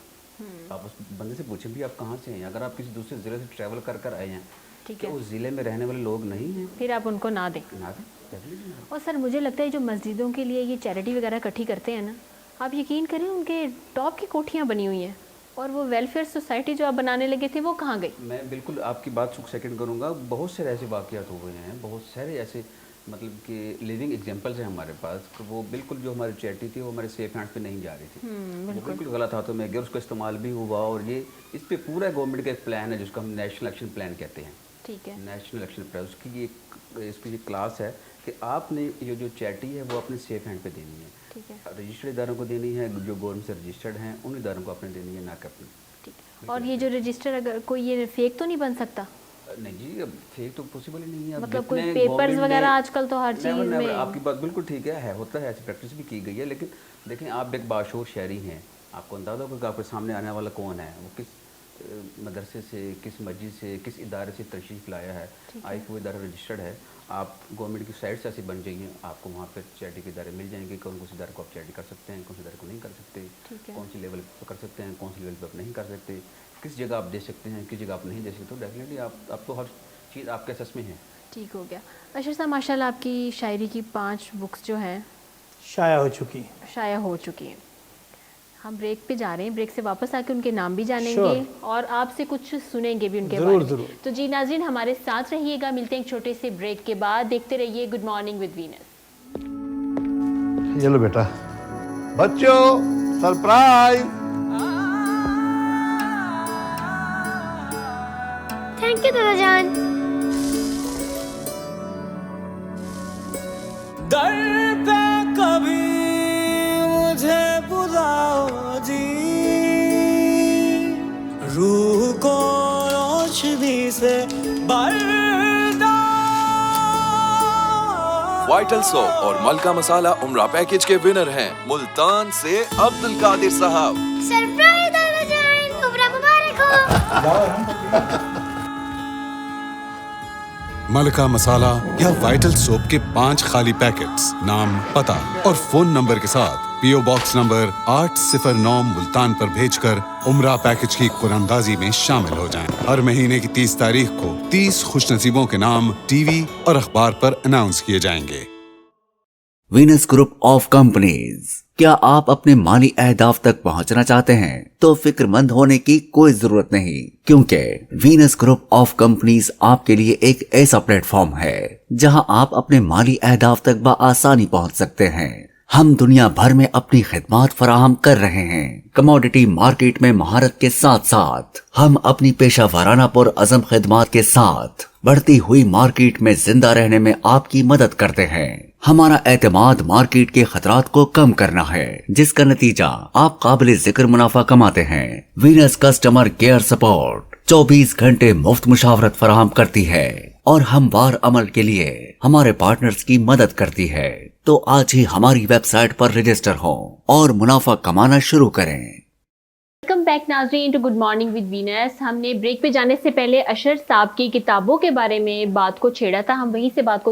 आप उस बंदे से पूछें भी आप कहाँ से हैं। अगर आप किसी दूसरे ज़िले से ट्रैवल कर कर आए हैं, ठीक है, उस ज़िले में रहने वाले लोग नहीं हैं, फिर आप उनको ना दें। ना दें, डेफिनेटली ना। और सर मुझे लगता है जो मस्जिदों के लिए ये चैरिटी वगैरह इकट्ठी करते हैं ना, आप यकीन करें उनके टॉप की कोठियाँ बनी हुई हैं, और वो वेलफेयर सोसाइटी जो आप बनाने लगे थे वो कहाँ गई? मैं बिल्कुल आपकी बात सेकंड करूँगा। बहुत सारे ऐसे वाक़यात हो गए हैं, बहुत सारे ऐसे मतलब कि लिविंग एग्जांपल्स हैं हमारे पास कि वो बिल्कुल जो हमारी चैरिटी थी वो हमारे सेफ हैंड पे नहीं जा रही थी, वो बिल्कुल गलत हाथों में गया, उसका इस्तेमाल भी हुआ। और ये इस पे पूरा गवर्नमेंट का एक प्लान है जिसको हम नेशनल एक्शन प्लान कहते हैं। ठीक है। नेशनल एक्शन प्लान, इसकी ये क्लास है कि आपने ये जो चैरिटी है वो अपने सेफ हैंड पे देनी है। ठीक है। रजिस्टर्ड इदारों को देनी है, जो गवर्नमेंट से रजिस्टर्ड हैं उन इदारों को आपने देनी है, ना कि अपने। ठीक है। और ये जो रजिस्टर अगर कोई ये फेक तो नहीं बन सकता? नहीं जी, अब फेक तो पॉसिबल ही नहीं है। अब मतलब कोई जितने पेपर्स government वगैरह ने- आजकल तो हर चीज़ में। आपकी बात बिल्कुल ठीक है, होता है, ऐसी प्रैक्टिस भी की गई है। लेकिन देखें, आप एक बाशूर शहरी हैं, आपको अंदाज़ा होगा कि आपके सामने आने वाला कौन है, वो किस मदरसे से, किस मस्जिद से, किस इदारे से तशरीफ़ लाया है। आई वो इदारा रजिस्टर्ड है, आप गवर्नमेंट की साइट से ऐसी बन जाइए, आपको वहाँ पर चैरिटी के इदारे मिल जाएंगे। कौन सी इदारे को आप चैरिटी कर सकते हैं, कौन सी इदारे को नहीं कर सकते, कौन सी लेवल पर कर सकते हैं, कौन सी लेवल पर आप नहीं कर सकते, किस जगह आप दे सकते हैं, किस जगह आप नहीं दे सकते। तो डेफिनेटली आप तो हर चीज़ आपके असेस में है। ठीक हो गया। अशर साहब माशाल्लाह आपकी शायरी की 5 बुक्स जो हैं शाया हो चुकी। शाया हो चुकी हैं। हम ब्रेक पे जा रहे हैं, ब्रेक से वापस आके उनके नाम भी जानेंगे Sure. और आपसे कुछ सुनेंगे भी उनके ज़रूर, बारे में। ज़रूर। तो जी नाज़रीन हमारे साथ रहिएगा, मिलते हैं एक छोटे से ब्रेक के बाद। देखते रहिए गुड मॉर्निंग विद वीनस। ये लो बेटा, बच्चों सरप्राइज। थैंक यू दादा जान। दर पे कभी मुझे बुलाओ जी, रूह को रोशनी से बरदा। वाइटल सोप और मलका मसाला उम्रा पैकेज के विनर हैं मुल्तान से अब्दुल कादिर साहब। सरप्राइज दादा जान, उम्र मुबारक हो। मलका मसाला या वाइटल सोप के 5 खाली पैकेट्स, नाम, पता और फोन नंबर के साथ पीओ बॉक्स नंबर 809 मुल्तान पर भेजकर उम्रा पैकेज की कुरानंदाजी में शामिल हो जाएं। हर महीने की 30 तारीख को 30 खुशनसीबों के नाम टीवी और अखबार पर अनाउंस किए जाएंगे। Venus group of companies. क्या आप अपने माली अहदाफ तक पहुंचना चाहते हैं? तो फिक्रमंद होने की कोई जरूरत नहीं, क्योंकि वीनस ग्रुप ऑफ कंपनीज आपके लिए एक ऐसा प्लेटफॉर्म है जहां आप अपने माली अहदाफ तक बआसानी पहुंच सकते हैं। हम दुनिया भर में अपनी खिदमत फराहम कर रहे हैं। कमोडिटी मार्केट में महारत के साथ साथ हम अपनी पेशा वाराना पुर अज़म खिदमत के साथ बढ़ती हुई मार्केट में जिंदा रहने में आपकी मदद करते हैं। हमारा एतमाद मार्केट के खतरात को कम करना है, जिसका नतीजा आप काबिल जिक्र मुनाफा कमाते हैं। वीनस कस्टमर केयर सपोर्ट 24 घंटे मुफ्त मुशावरत फराहम करती है और हमवार अमल के लिए हमारे पार्टनर्स की मदद करती है। तो आज ही हमारी वेबसाइट पर रजिस्टर हो और मुनाफा कमाना शुरू करें। वेलकम बैक नाज़रीन to good morning with Venus. हमने ब्रेक पे जाने से पहले अशर साहब की किताबों के बारे में बात को छेड़ा था। हम वहीं से बात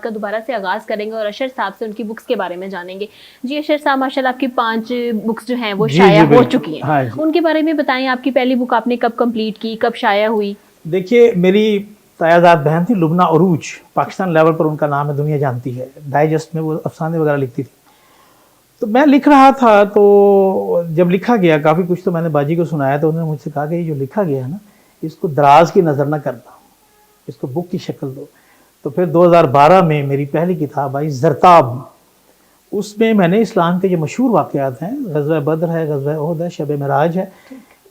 का दोबारा से आगाज़ करेंगे और अशर साहब से उनकी बुक्स के बारे में जानेंगे। जी अशर साहब माशाल्लाह आपकी 5 बुक्स जो हैं वो जी, शाया जी, हो बिल्कुल। चुकी हैं। हाँ जी। उनके बारे में बताएं, आपकी पहली बुक आपने कब कंप्लीट की, कब शाया हुई? देखिए, मेरी तायाजाद बहन थी लुबना अरूज, पाकिस्तान लेवल पर उनका नाम है, दुनिया जानती है। डाइजेस्ट में वो अफसाने वगैरह लिखती थी। तो मैं लिख रहा था, तो जब लिखा गया काफ़ी कुछ तो मैंने बाजी को सुनाया, तो उन्होंने मुझसे कहा कि ये जो लिखा गया है ना, इसको दराज की नज़र ना करना, इसको बुक की शक्ल दो। तो फिर 2012 में मेरी पहली किताब आई ज़रताब। उसमें मैंने इस्लाम के जो मशहूर वाक़यात हैं, ग़ज़वा बद्र है, ग़ज़वा उहद है, शब मेराज है,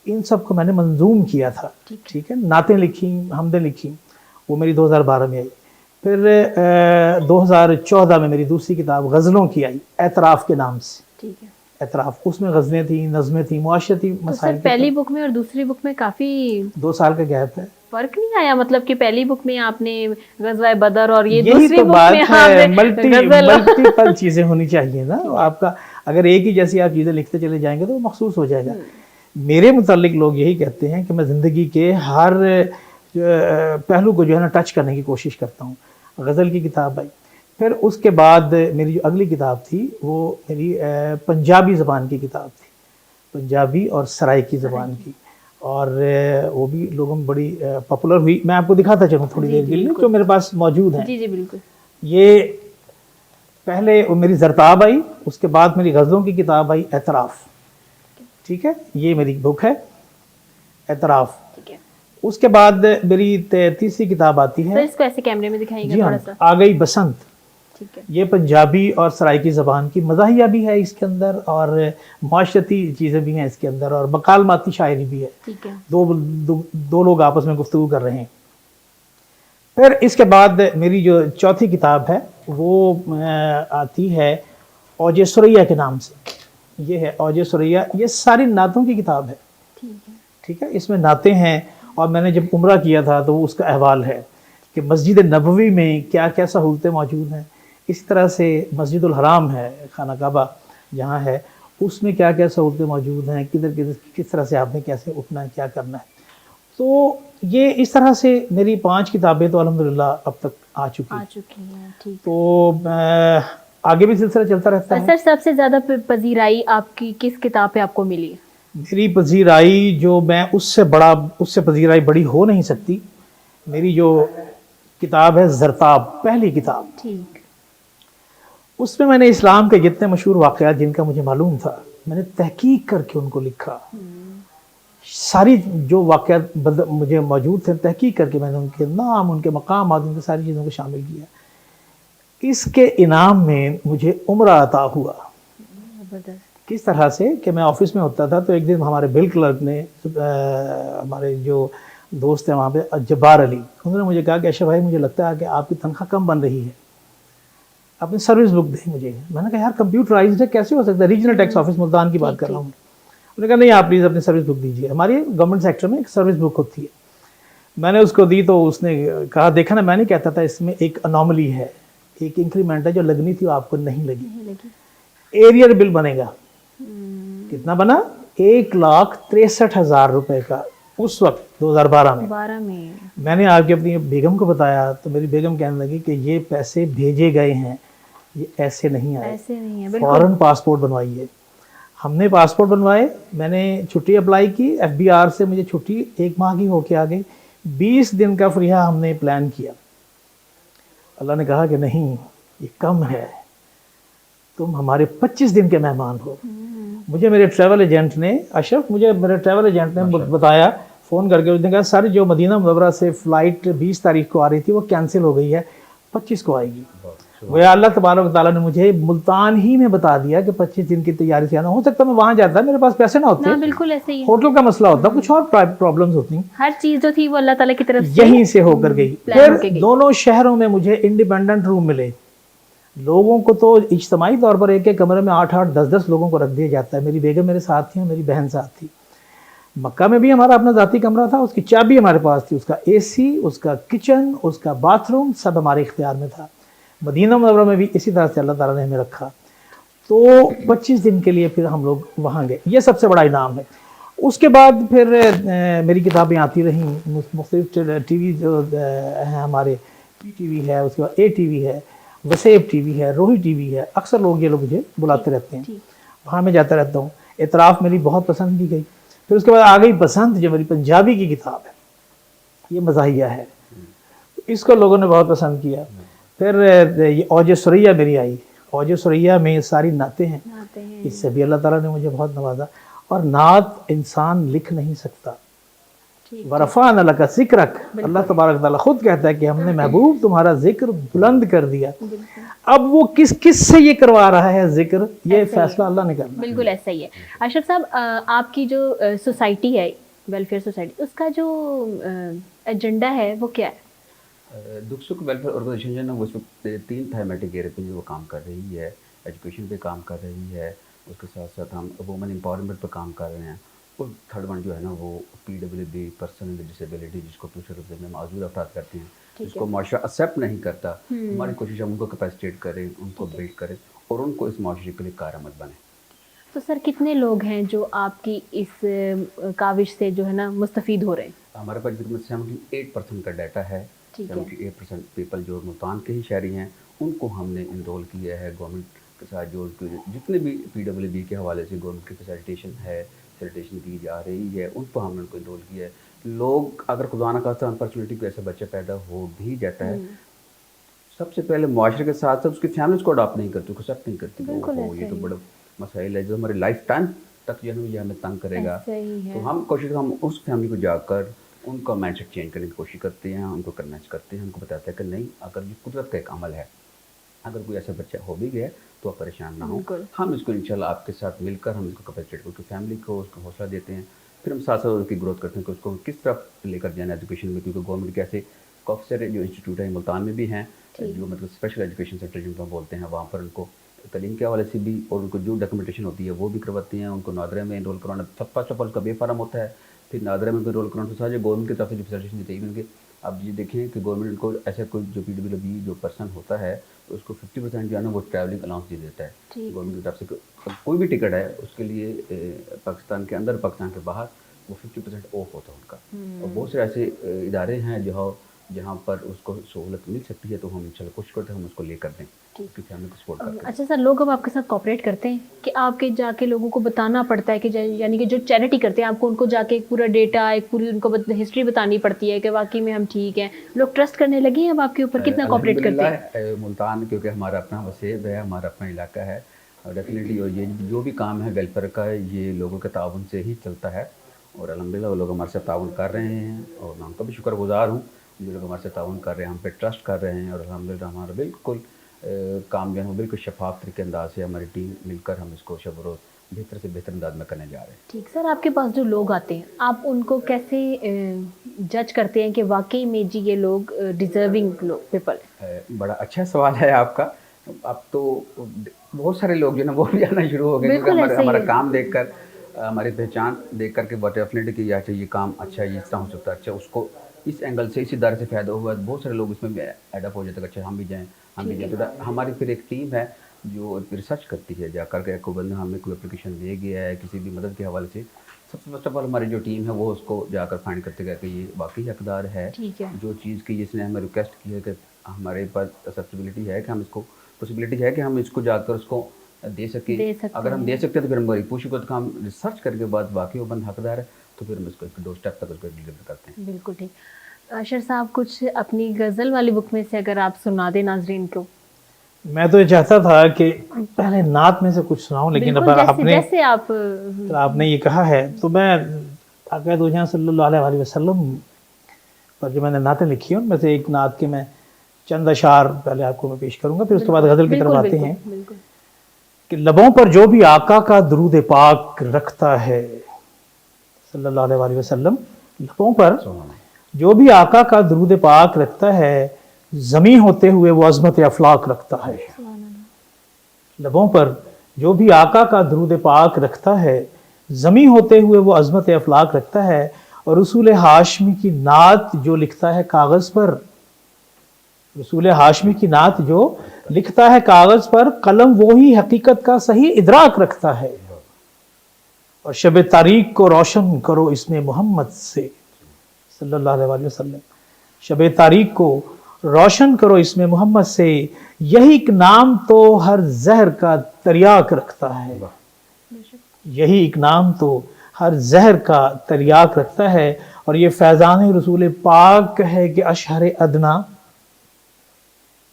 इन सब को मैंने मंजूम किया था। ठीक है, नातें लिखी, हमदें लिखी, वो मेरी 2012 में आई। फिर 2014 में मेरी दूसरी किताब गज़लों की आई, एतराफ़ के नाम से। ठीक है। एतराफ़, उसमें गज़लें थी, नज़में थी, मुआशरती तो मसाइल सर पहली बुक में और दूसरी बुक में काफ़ी 2 साल का गैप है। फर्क नहीं आया, मतलब कि पहली बुक में आपने गज़वाए बदर और ये यही दूसरी तो बुक बात में है, आपने गज़ल मल्टीपल चीज़ें होनी चाहिए ना आपका। अगर एक ही जैसी आप चीज़ें लिखते चले जाएंगे तो वो मखसूस हो जाएगा। मेरे मुतालिक लोग यही कहते हैं कि मैं ज़िंदगी के हर पहलू को जो है ना टच करने की कोशिश करता हूँ। गज़ल की किताब आई, फिर उसके बाद मेरी जो अगली किताब थी वो मेरी पंजाबी ज़बान की किताब थी, पंजाबी और सराइकी ज़बान की, और वो भी लोगों में बड़ी पॉपुलर हुई। मैं आपको दिखाता चलूँ थोड़ी देर के लिए, जो मेरे पास मौजूद है। जी जी बिल्कुल। ये पहले वो मेरी ज़रताब आई, उसके बाद मेरी गज़लों की किताब आई एतराफ़। ठीक है, ये मेरी बुक है एतराफ़। ठीक है। उसके बाद मेरी तीसरी किताब आती सर है, इसको ऐसे कैमरे में जी दिखाइएगा थोड़ा हाँ, सा। आ गई बसंत। ठीक है। ये पंजाबी और सराइकी ज़बान की मज़ाहिया भी है इसके अंदर, और माशरती चीज़ें भी हैं इसके अंदर, और मकालमाती शायरी भी है। ठीक है। दो लोग आपस में गुफ्तगू कर रहे हैं। फिर इसके बाद मेरी जो चौथी किताब है वो आती है औजे सुरैया के नाम से। ये है औजे सुरैया, ये सारी नातों की किताब है। ठीक है। ठीक है, इसमें नाते हैं, और मैंने जब उम्रा किया था तो उसका अहवाल है कि मस्जिद नबवी में क्या क्या सहूलतें मौजूद हैं। इस तरह से मस्जिदुल हराम है, खाना काबा जहाँ है, उसमें क्या क्या सहूलतें मौजूद हैं, किस तरह से आपने कैसे उठना है, क्या करना है। तो ये इस तरह से मेरी 5 किताबें तो अल्हम्दुलिल्लाह अब तक आ चुकी हैं। ठीक। तो आगे भी सिलसिला चलता रहता है। सर सबसे ज़्यादा पजीराई आपकी किस किताब पे आपको मिली? मेरी पजीराई जो मैं उससे पजीराई बड़ी हो नहीं सकती। मेरी जो किताब है ज़रताब, पहली किताब, ठीक। उसमें मैंने इस्लाम के जितने मशहूर वाक़यात जिनका मुझे मालूम था, मैंने तहकीक करके उनको लिखा। सारी जो वाक़यात मुझे मौजूद थे, तहकीक करके मैंने उनके नाम, उनके मकाम, उनकी सारी चीज़ों को शामिल किया। इसके इनाम में मुझे उम्र अता हुआ। किस तरह से कि मैं ऑफिस में होता था, तो एक दिन हमारे बिल क्लर्क ने, हमारे जो दोस्त हैं वहाँ पे जब्बार अली, उन्होंने मुझे कहा कि अशरफ भाई मुझे लगता है कि आपकी तनख्वाह कम बन रही है, अपनी सर्विस बुक दें मुझे। मैंने कहा यार कंप्यूटराइज्ड है, कैसे हो सकता है, रीजनल टैक्स ऑफिस मुल्तान की बात कर रहा हूँ। उन्होंने कहा नहीं आप प्लीज़ अपनी सर्विस बुक दीजिए, हमारी गवर्नमेंट सेक्टर में एक सर्विस बुक होती है। मैंने उसको दी तो उसने कहा देखा ना, मैं नहीं कहता था इसमें एक अनोमली है, एक इंक्रीमेंट है जो लगनी थी वो आपको नहीं लगी। एरियर बिल बनेगा, कितना बना, 1,63,000 रुपए का उस वक्त 2012 में। मैंने आके अपनी बेगम को बताया तो मेरी बेगम कहने लगी कि ये पैसे भेजे गए हैं, ये ऐसे नहीं आए, फॉरेन पासपोर्ट बनवाइए। हमने पासपोर्ट बनवाए, मैंने छुट्टी अप्लाई की, FBR से मुझे छुट्टी 1 माह की होके आ गई। 20 दिन का फ्रीहा हमने प्लान किया। अल्लाह ने कहा कि नहीं ये कम है, तुम हमारे 25 दिन के मेहमान हो। मुझे मेरे ट्रैवल एजेंट ने, अशरफ, मुझे मेरे ट्रैवल एजेंट ने बताया फ़ोन करके, उसने कहा सर जो मदीना मुनव्वरा से फ़्लाइट 20 तारीख को आ रही थी वो कैंसिल हो गई है, 25 को आएगी। वह अल्लाह तबारक व तआला ने मुझे मुल्तान ही में बता दिया कि 25 दिन की तैयारी से आना। हो सकता है मैं वहाँ जाता, मेरे पास पैसे ना होते, बिल्कुल ऐसे ही, होटल का मसला होता, कुछ और प्रॉब्लम्स होती, हर चीज़ जो थी वो अल्लाह ताला की तरफ से यहीं से होकर गई। फिर दोनों शहरों में मुझे इंडिपेंडेंट रूम मिले। लोगों को तो इज्तमाही तौर पर एक एक कमरे में 8-8, 10-10 लोगों को रख दिया जाता है। मेरी बेगम मेरे साथ थी और मेरी बहन साथ थी। मक्का में भी हमारा अपना ज़ाती कमरा था, उसकी चाबी हमारे पास थी, उसका AC, उसका किचन, उसका बाथरूम सब हमारे इख्तियार में था। मदीना मुनव्वरा में भी इसी तरह से अल्लाह ताला ने हमें रखा। तो 25 दिन के लिए फिर हम लोग वहाँ गए, ये सबसे बड़ा इनाम है। उसके बाद फिर मेरी किताबें आती रहीं, मुख्तलिफ TV जो हैं हमारे, PTV है, उसके बाद ATV है, वसेब TV है, रोही TV है, अक्सर लोग ये लोग मुझे बुलाते रहते हैं, वहाँ मैं जाता रहता हूँ। एतराफ़ मेरी बहुत पसंद की गई। फिर उसके बाद आ गई बसंत जो मेरी पंजाबी की किताब है, ये मज़ाहिया है, इसको लोगों ने बहुत पसंद किया। फिर ये औजे सुरैया मेरी आई। औजे सुरैया में सारी नाते हैं, इससे भी अल्लाह ताला ने मुझे बहुत नवाजा। और नात इंसान लिख नहीं सकता, वरफ़अना लका ज़िक्रक, अल्लाह तबारक ताला खुद कहता है कि हमने महबूब तुम्हारा जिक्र बुलंद कर दिया। अब वो किस से ये करवा रहा है जिक्र, ये फैसला अल्लाह ने करना। बिल्कुल ऐसा ही है। अशरफ साहब, आपकी जो सोसाइटी है, वेलफेयर सोसाइटी, उसका जो एजेंडा है वो क्या है? दुख सुख वेलफेयर ऑर्गेनाइजेशन जो है ना वो इस वक्त 3 थीमेटिक एरिया पे जो वो काम कर रही है। एजुकेशन पे काम कर रही है, उसके साथ साथ हम वुमेन एम्पावरमेंट पे काम कर रहे हैं, और थर्ड वन जो है ना वो PWD पर्सन विद डिसेबिलिटी, जिसको दूसरे रूप में माजूर अफराद करते हैं, जिसको माशरा एक्सेप्ट नहीं करता। हमारी कोशिश है उनको कैपेसिटेट करें, उनको बिल्ड करें और उनको इस माशरे के लिए कारआमद बने। तो सर कितने लोग हैं जो आपकी इस काविश से जो है ना मुस्तफ़ीद हो रहे हैं? हमारे पास तकरीबन 78% का डाटा है। 78% पीपल जो मुल्तान के ही शहरी हैं उनको हमने इनरोल किया है गवर्नमेंट के साथ, जो जितने भी PWD के हवाले से गवर्नमेंट की फैसिलिटेशन दी जा रही है उन पर हमने उनको इनरोल किया है। लोग अगर खुदा न खास्ता अनफॉर्चुनेटली कोई ऐसा बच्चा पैदा हो भी जाता है, सबसे पहले मुआशरे के साथ साथ उसकी फैमिली को अडॉप्ट नहीं करती, उसको एक्सेप्ट नहीं करती। ये तो बड़ा मसाइल है जो हमारी लाइफ टाइम तक जो है ये हमें तंग करेगा। तो हम उस फैमिली को जाकर उनका माइंडसेट चेंज करने की कोशिश करते हैं, उनको कन्विंस करते हैं, उनको बताते हैं कि नहीं, अगर ये कुदरत का एक अमल है, अगर कोई ऐसा बच्चा हो भी गया तो आप परेशान ना हो, हम इसको इंशाल्लाह आपके साथ मिलकर हम इसको कैपेसिटेट उसकी फैमिली को उसको हौसला देते हैं। फिर हम साथ साथ उसकी ग्रोथ करते हैं कि उसको किस तरफ लेकर जाना एजुकेशन में, क्योंकि गवर्नमेंट के ऐसे काफ़ी सारे जो इंस्टीट्यूट हैं मुल्तान में भी हैं जो मतलब स्पेशल एजुकेशन सेंटर जिनको हम बोलते हैं, वहाँ पर उनको तलीम के हवाले से भी और उनको जो डॉक्यूमेंटेशन होती है वो भी करवाते हैं। उनको नादरा में इनरोल करवाना, फर्स्ट ऑफ ऑल उसका बेफारम होता है, फिर नादरा में भी इनरोल करवाना, तो सारे गवर्नमेंट की तरफ से जो फैसिलिटेशन देती है। इवन के अब ये देखें कि गवर्नमेंट को ऐसा कोई जो PWD जो पर्सन होता है तो उसको 50% जो है ना वो ट्रैवलिंग अलाउंस दे देता है गवर्नमेंट की तरफ से। कोई भी टिकट है उसके लिए पाकिस्तान के अंदर पाकिस्तान के बाहर वो 50% ऑफ होता है उनका। और बहुत से ऐसे इदारे हैं जहाँ पर उसको सहूलत मिल सकती है, तो हम इंशाल्लाह कोशिश करते हैं हम उसको लेकर दें, उसकी फैमिली को सपोर्ट करते हैं। अच्छा सर, लोग अब आपके साथ कोऑपरेट करते हैं कि आपके जाके लोगों को बताना पड़ता है कि यानी कि जो चैरिटी करते हैं आपको उनको जाके एक पूरा डेटा, एक पूरी उनको हिस्ट्री बतानी पड़ती है कि वाकई में हम ठीक हैं, लोग ट्रस्ट करने लगे हैं अब आपके ऊपर? कितना कोऑपरेट करते हैं? मुल्तान क्योंकि हमारा अपना वसेब है, हमारा अपना इलाका है, डेफिनेटली और ये जो भी काम है वेलफेयर का ये लोगों के ताउन से ही चलता है, और अल्हम्दुलिल्लाह वो लोग हमारे साथ ताउन कर रहे हैं और मैं उनका भी शुक्रगुजार हूँ जो लोग हमारे साथ ताउन कर रहे हैं, हम पे ट्रस्ट कर रहे हैं, और अल्हम्दुलिल्लाह हमारा बिल्कुल काम जो है वो बिल्कुल शफाफ तरीके अंदाज से हमारी टीम मिलकर हम इसको शब रोज़ बेहतर से बेहतर अंदाज में करने जा रहे हैं। ठीक सर, आपके पास जो लोग आते हैं आप उनको कैसे जज करते हैं कि वाकई में जी ये लोग डिज़र्विंग लोग पीपल है? बड़ा अच्छा सवाल है आपका। अब तो बहुत सारे लोग जो ना वो भी आना शुरू हो गए, क्योंकि हमारा काम देखकर, हमारी पहचान देख करके डेफिनेटली कि यार ये काम अच्छा है, इस तरह हो सकता है, अच्छा उसको इस एंगल से इस इदारे से फ़ायदा हुआ, बहुत सारे लोग इसमें एडअप हो जाते हैं, अच्छा हम भी जाएँ। तो हमारी फिर एक टीम है जो रिसर्च करती है, जाकर के कोई बंदा हमें कोई एप्लीकेशन दे गया है किसी भी मदद के हवाले से, सबसे फर्स्ट ऑफ ऑल हमारी जो टीम है वो उसको जाकर फाइंड करते गए कि ये वाकई हकदार है जो चीज़ की जिसने हमें रिक्वेस्ट की है कि हमारे पास एक्सेसिबिलिटी है कि हम इसको पॉसिबिलिटी है कि हम इसको जाकर उसको दे सकें। अगर हम दे सकते हैं तो फिर हमारी पूछी को हम रिसर्च करके बाद वाकई वो बंद हकदार है तो फिर हम इसको 2 स्टेप तक उसको डिलीवर करते हैं। बिल्कुल ठीक। अशर साहब, कुछ अपनी गज़ल वाली बुक में से अगर आप सुना दें नाजरीन को। मैं तो ये चाहता था कि पहले नात में से कुछ सुनाऊं, लेकिन अब आपने ये कहा है तो मैं आक़ा दो जहां सल्लल्लाहु अलैहि वसल्लम पर जो मैंने नातें लिखी हैं उनमें से एक नात के मैं चंद अशार पहले आपको मैं पेश करूंगा, फिर उसके बाद गज़ल की तरफ आते हैं कि लबों पर जो भी आका का दुरूद पाक रखता है, सल्लल्लाहु अलैहि वसल्लम, लबों पर जो भी आका का दुरूद पाक रखता है, ज़मी होते हुए वो अज़मत अफलाक रखता है। लबों पर जो भी आका का दुरूद पाक रखता है, ज़मी होते हुए वो अज़मत अफलाक रखता है, और रसूल हाशमी की नात जो लिखता है कागज़ पर, रसूल हाशमी की नात जो लिखता है कागज़ पर, कलम वो ही हकीकत का सही इदराक रखता है। और शब तारीख को रोशन करो इसमें मोहम्मद से, सल्लल्लाहु अलैहि वसल्लम, शब तारीख को रोशन करो इसमें मोहम्मद से, यही एक नाम तो हर जहर का तरियाक रखता है, यही एक नाम तो हर जहर का तरियाक रखता है। और ये फैज़ान रसूल पाक है कि अशहर अदना,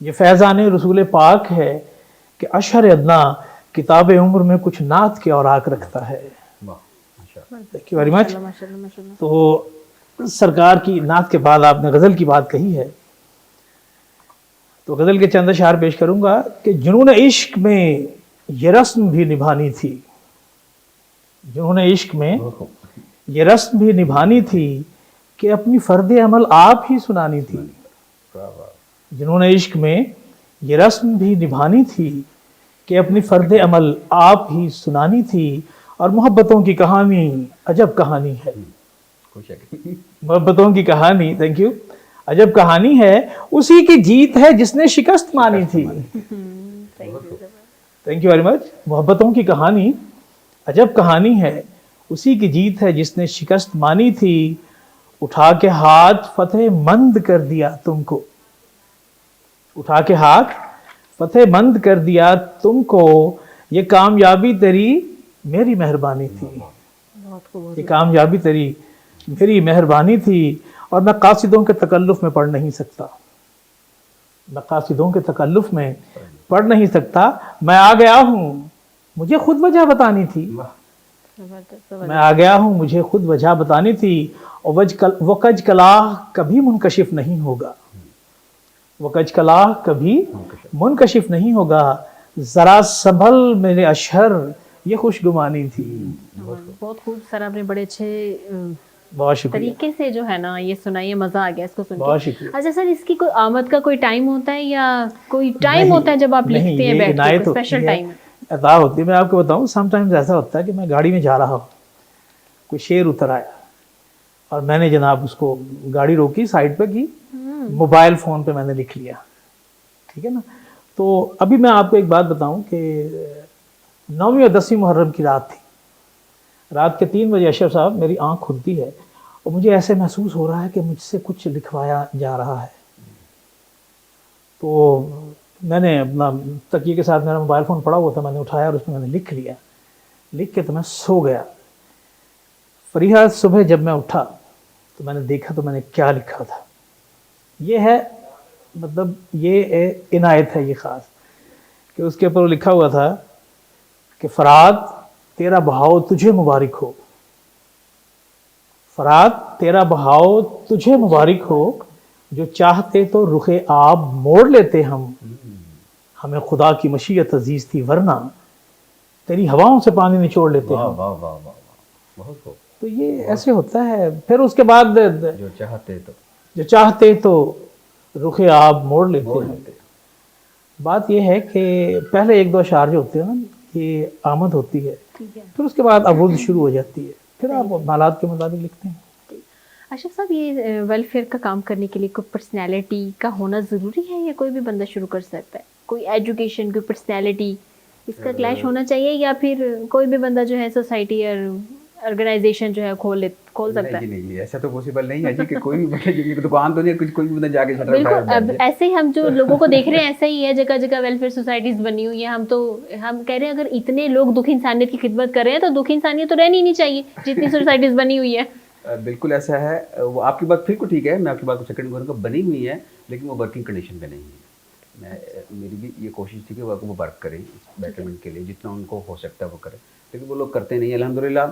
ये फैज़ान रसूल पाक है कि अशहर अदना किताब उम्र में कुछ नात के औराक रखता है। Thank you very much. तो सरकार की नात के बाद आपने गज़ल की बात कही है तो गज़ल के चंद अशार पेश करूंगा कि जुनून इश्क में ये रस्म भी निभानी थी, जुनून इश्क में ये रस्म भी निभानी थी कि अपनी फ़र्द अमल आप ही सुनानी थी, जिन्होंने इश्क में ये रस्म भी निभानी थी कि अपनी फ़र्द अमल आप ही सुनानी थी, और मोहब्बतों की कहानी अजब कहानी है। मोहब्बतों की कहानी, थैंक यू, अजब कहानी है, उसी की जीत है जिसने शिकस्त मानी थी। Thank you very much. मोहब्बतों की कहानी अजब कहानी है, उसी की जीत है जिसने शिकस्त मानी थी, उठा के हाथ फतेह मंद कर दिया तुमको, उठा के हाथ फतेह मंद कर दिया तुमको, ये कामयाबी तेरी मेरी मेहरबानी थी, ये कामयाबी तेरी मेरी मेहरबानी थी, और मैं कासिदों के तकल्लुफ़ में पढ़ नहीं सकता, मैं कासिदों के तकल्लुफ़ में पढ़ नहीं सकता, मैं आ गया हूँ मुझे खुद वजह बतानी थी, मैं आ गया हूँ मुझे खुद वजह बतानी थी, और वो कज कलाह कभी मुनकशिफ नहीं होगा, वो कज कलाह कभी मुनकशिफ नहीं होगा, ज़रा संभल मेरे अशहर ये खुशगुमानी थी। बहुत खूब सर, आपने बड़े अच्छे बहुत शुक्रिया, तरीके से जो है ना ये सुनाई, मजा आ गया इसको सुन बहुत के। शुक्रिया। अच्छा सर, इसकी कोई आमद का कोई टाइम होता है या कोई टाइम होता है जब आप नहीं, लिखते हैं ये बैठ के, इनायत कोई स्पेशल होती है, टाइम है? अता होती है। मैं आपको बताऊं, समटाइम्स ऐसा होता है कि मैं गाड़ी में जा रहा हूँ, कोई शेर उतर आया और मैंने जनाब उसको गाड़ी रोकी, साइड पे की, मोबाइल फ़ोन पे मैंने लिख लिया, ठीक है ना। तो अभी मैं आपको एक बात बताऊं कि 9वीं और 10वीं मुहर्रम की रात थी, रात के 3 बजे अशरफ साहब मेरी आंख खुलती है और मुझे ऐसे महसूस हो रहा है कि मुझसे कुछ लिखवाया जा रहा है। तो मैंने अपना तकिए के साथ मेरा मोबाइल फ़ोन पड़ा हुआ था, मैंने उठाया और उसमें मैंने लिख लिया, लिख के तो मैं सो गया। फरीहा सुबह जब मैं उठा तो मैंने देखा तो मैंने क्या लिखा था, ये है मतलब ये इनायत है ये ख़ास, कि उसके ऊपर लिखा हुआ था कि फ़राद तेरा बहाव तुझे मुबारक हो, फ़राद तेरा बहाव तुझे मुबारक हो, जो चाहते तो रुखे आब मोड़ लेते हम, हमें खुदा की मशीयत अजीज़ थी वरना तेरी हवाओं से पानी निचोड़ लेते वाह हम। वाह वाह वाह वाह, बहुत खूब। तो ये ऐसे होता है। फिर उसके बाद जो चाहते तो रुखे आब मोड़ लेते हैं। बात यह है कि पहले 1-2 अशार जो होते हैं ना, ये आमद होती है, फिर उसके बाद अवुज़ शुरू हो जाती है, फिर आप हालात के मुताबिक लिखते हैं। अशरफ साहब, ये वेलफेयर का काम करने के लिए कोई पर्सनैलिटी का होना ज़रूरी है या कोई भी बंदा शुरू कर सकता है? कोई एजुकेशन, कोई पर्सनैलिटी, इसका क्लैश होना चाहिए, या फिर कोई भी बंदा जो है सोसाइटी और ऑर्गेनाइजेशन जो है खोल सकता है? नहीं, ऐसा तो पॉसिबल नहीं है जी कि कोई भी बंदा दुकान तो नहीं, कोई भी बंदा जाके शटर बिल्कुल। उठाया अब ऐसे ही हम जो लोगों को देख रहे हैं ऐसा ही है, जगह जगह वेलफेयर सोसाइटीज बनी हुई है। हम कह रहे हैं अगर इतने लोग दुख इंसानियत की खिदमत कर रहे हैं तो दुख इंसानियत तो रहनी नहीं चाहिए जितनी सोसाइटीज बनी हुई है। बिल्कुल ऐसा है। वो आपकी बात फिर को ठीक है, मैं आपकी बात को सेकंड करूँगा, बनी हुई है लेकिन वो वर्किंग कंडीशन पे नहीं है। मेरी भी ये कोशिश थी कि वो वर्क करें इस बेटरमेंट के लिए, जितना उनको हो सकता है वो करें, लेकिन वो लोग करते नहीं। अल्हम्दुलिल्लाह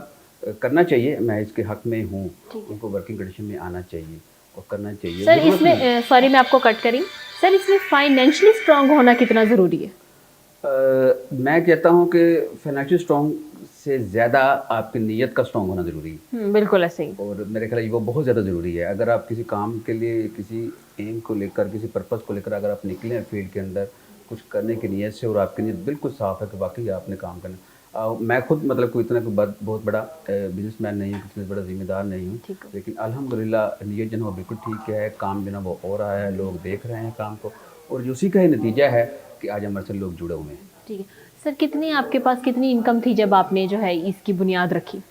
करना चाहिए, मैं इसके हक में हूँ, उनको वर्किंग कंडीशन में आना चाहिए और करना चाहिए। सर इसमें सॉरी मैं आपको कट करी, सर इसमें फाइनेंशियली स्ट्रांग होना कितना ज़रूरी है? मैं कहता हूँ कि फाइनेंशियल स्ट्रांग से ज़्यादा आपकी नीयत का स्ट्रांग होना ज़रूरी है। बिल्कुल ऐसे ही। और मेरे ख्याल वो बहुत ज़्यादा ज़रूरी है। अगर आप किसी काम के लिए, किसी एम को लेकर, किसी पर्पज़ को लेकर अगर आप निकले हैं फील्ड के अंदर कुछ करने की नीयत से, और आपकी नीयत बिल्कुल साफ़ है कि वाकई आपने काम करना। मैं खुद मतलब कोई इतना बहुत बड़ा बिजनेसमैन नहीं हूँ, किसी बड़ा ज़िम्मेदार नहीं हूँ, लेकिन अल्हम्दुलिल्लाह नीयत जो है वो बिल्कुल ठीक है, काम जो है वो हो रहा है, लोग देख रहे हैं काम को, और उसी का ही नतीजा है कि आज हमारे से लोग जुड़े हुए हैं। ठीक है सर, आपके पास कितनी इनकम थी जब आपने जो है इसकी बुनियाद रखी?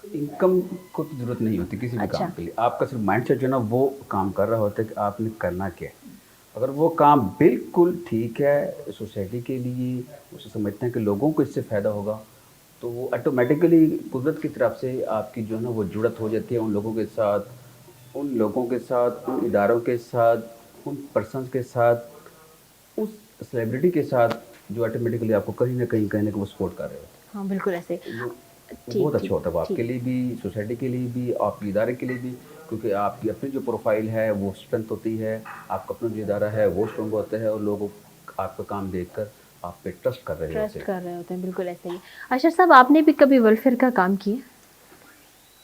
इनकम को तो ज़रूरत नहीं होती किसी भी काम के लिए, आपका सिर्फ माइंडसेट जो है ना वो काम कर रहा होता है कि आपने करना क्या है। अगर वो काम बिल्कुल ठीक है सोसाइटी के लिए, उसे समझते हैं कि लोगों को इससे फ़ायदा होगा, तो वो ऑटोमेटिकली कुदरत की तरफ से आपकी जो है ना वो जुड़त हो जाती है उन लोगों के साथ, उन इदारों के साथ, उन पर्सनस के साथ, उस सेलिब्रिटी के साथ, जो ऑटोमेटिकली आपको कहीं ना कहीं वो सपोर्ट कर रहे होते हैं। हाँ बिल्कुल ऐसे। बहुत अच्छा होता है वो आपके लिए भी, सोसाइटी के लिए भी, आपके इदारे के लिए भी, क्योंकि आपकी अपनी जो प्रोफाइल है वो स्ट्रेंथ होती है, आपका अपना जो इदारा है वो स्ट्रॉन्ग होता है, और लोग आपका काम देखकर आप पे ट्रस्ट कर रहे होते हैं। बिल्कुल ऐसे ही। अशरफ साहब, आपने भी कभी वेलफेयर का काम किया?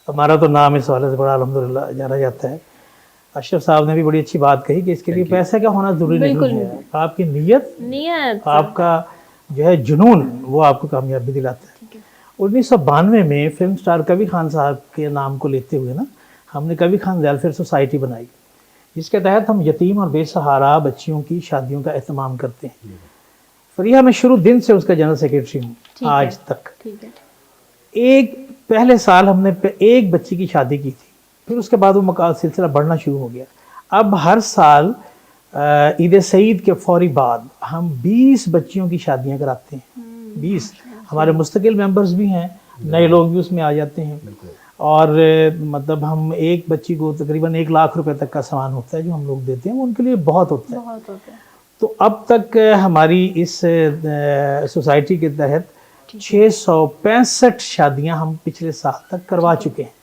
हमारा तो नाम इस वाले से बड़ा अल्हम्दुलिल्लाह जाना जाता है। अशरफ साहब ने भी बड़ी अच्छी बात कही कि इसके लिए पैसा का होना ज़रूरी नहीं है, आपकी नीयत आपका जो है जुनून वो आपको कामयाबी दिलाता है। 1992 में फिल्म स्टार कबीर खान साहब के नाम को लेते हुए ना हमने कबीर खान वेलफेयर सोसाइटी बनाई, जिसके तहत हम यतीम और बेसहारा बच्चियों की शादियों का एहतमाम करते हैं। फरीहा में शुरू दिन से उसका जनरल सेक्रेटरी हूँ आज तक। एक पहले साल हमने एक बच्ची की शादी की थी, फिर उसके बाद वो सिलसिला बढ़ना शुरू हो गया। अब हर साल ईद सईद के फौरी बाद हम 20 बच्चियों की शादियां कराते हैं। 20 हमारे मुस्तकिल मेंबर्स भी हैं, नए लोग भी उसमें आ जाते हैं। और मतलब हम एक बच्ची को तकरीबन 1 लाख रुपए तक का सामान होता है जो हम लोग देते हैं, वो उनके लिए बहुत होता है। तो अब तक हमारी इस सोसाइटी के तहत 665 शादियां हम पिछले साल तक करवा चुके हैं।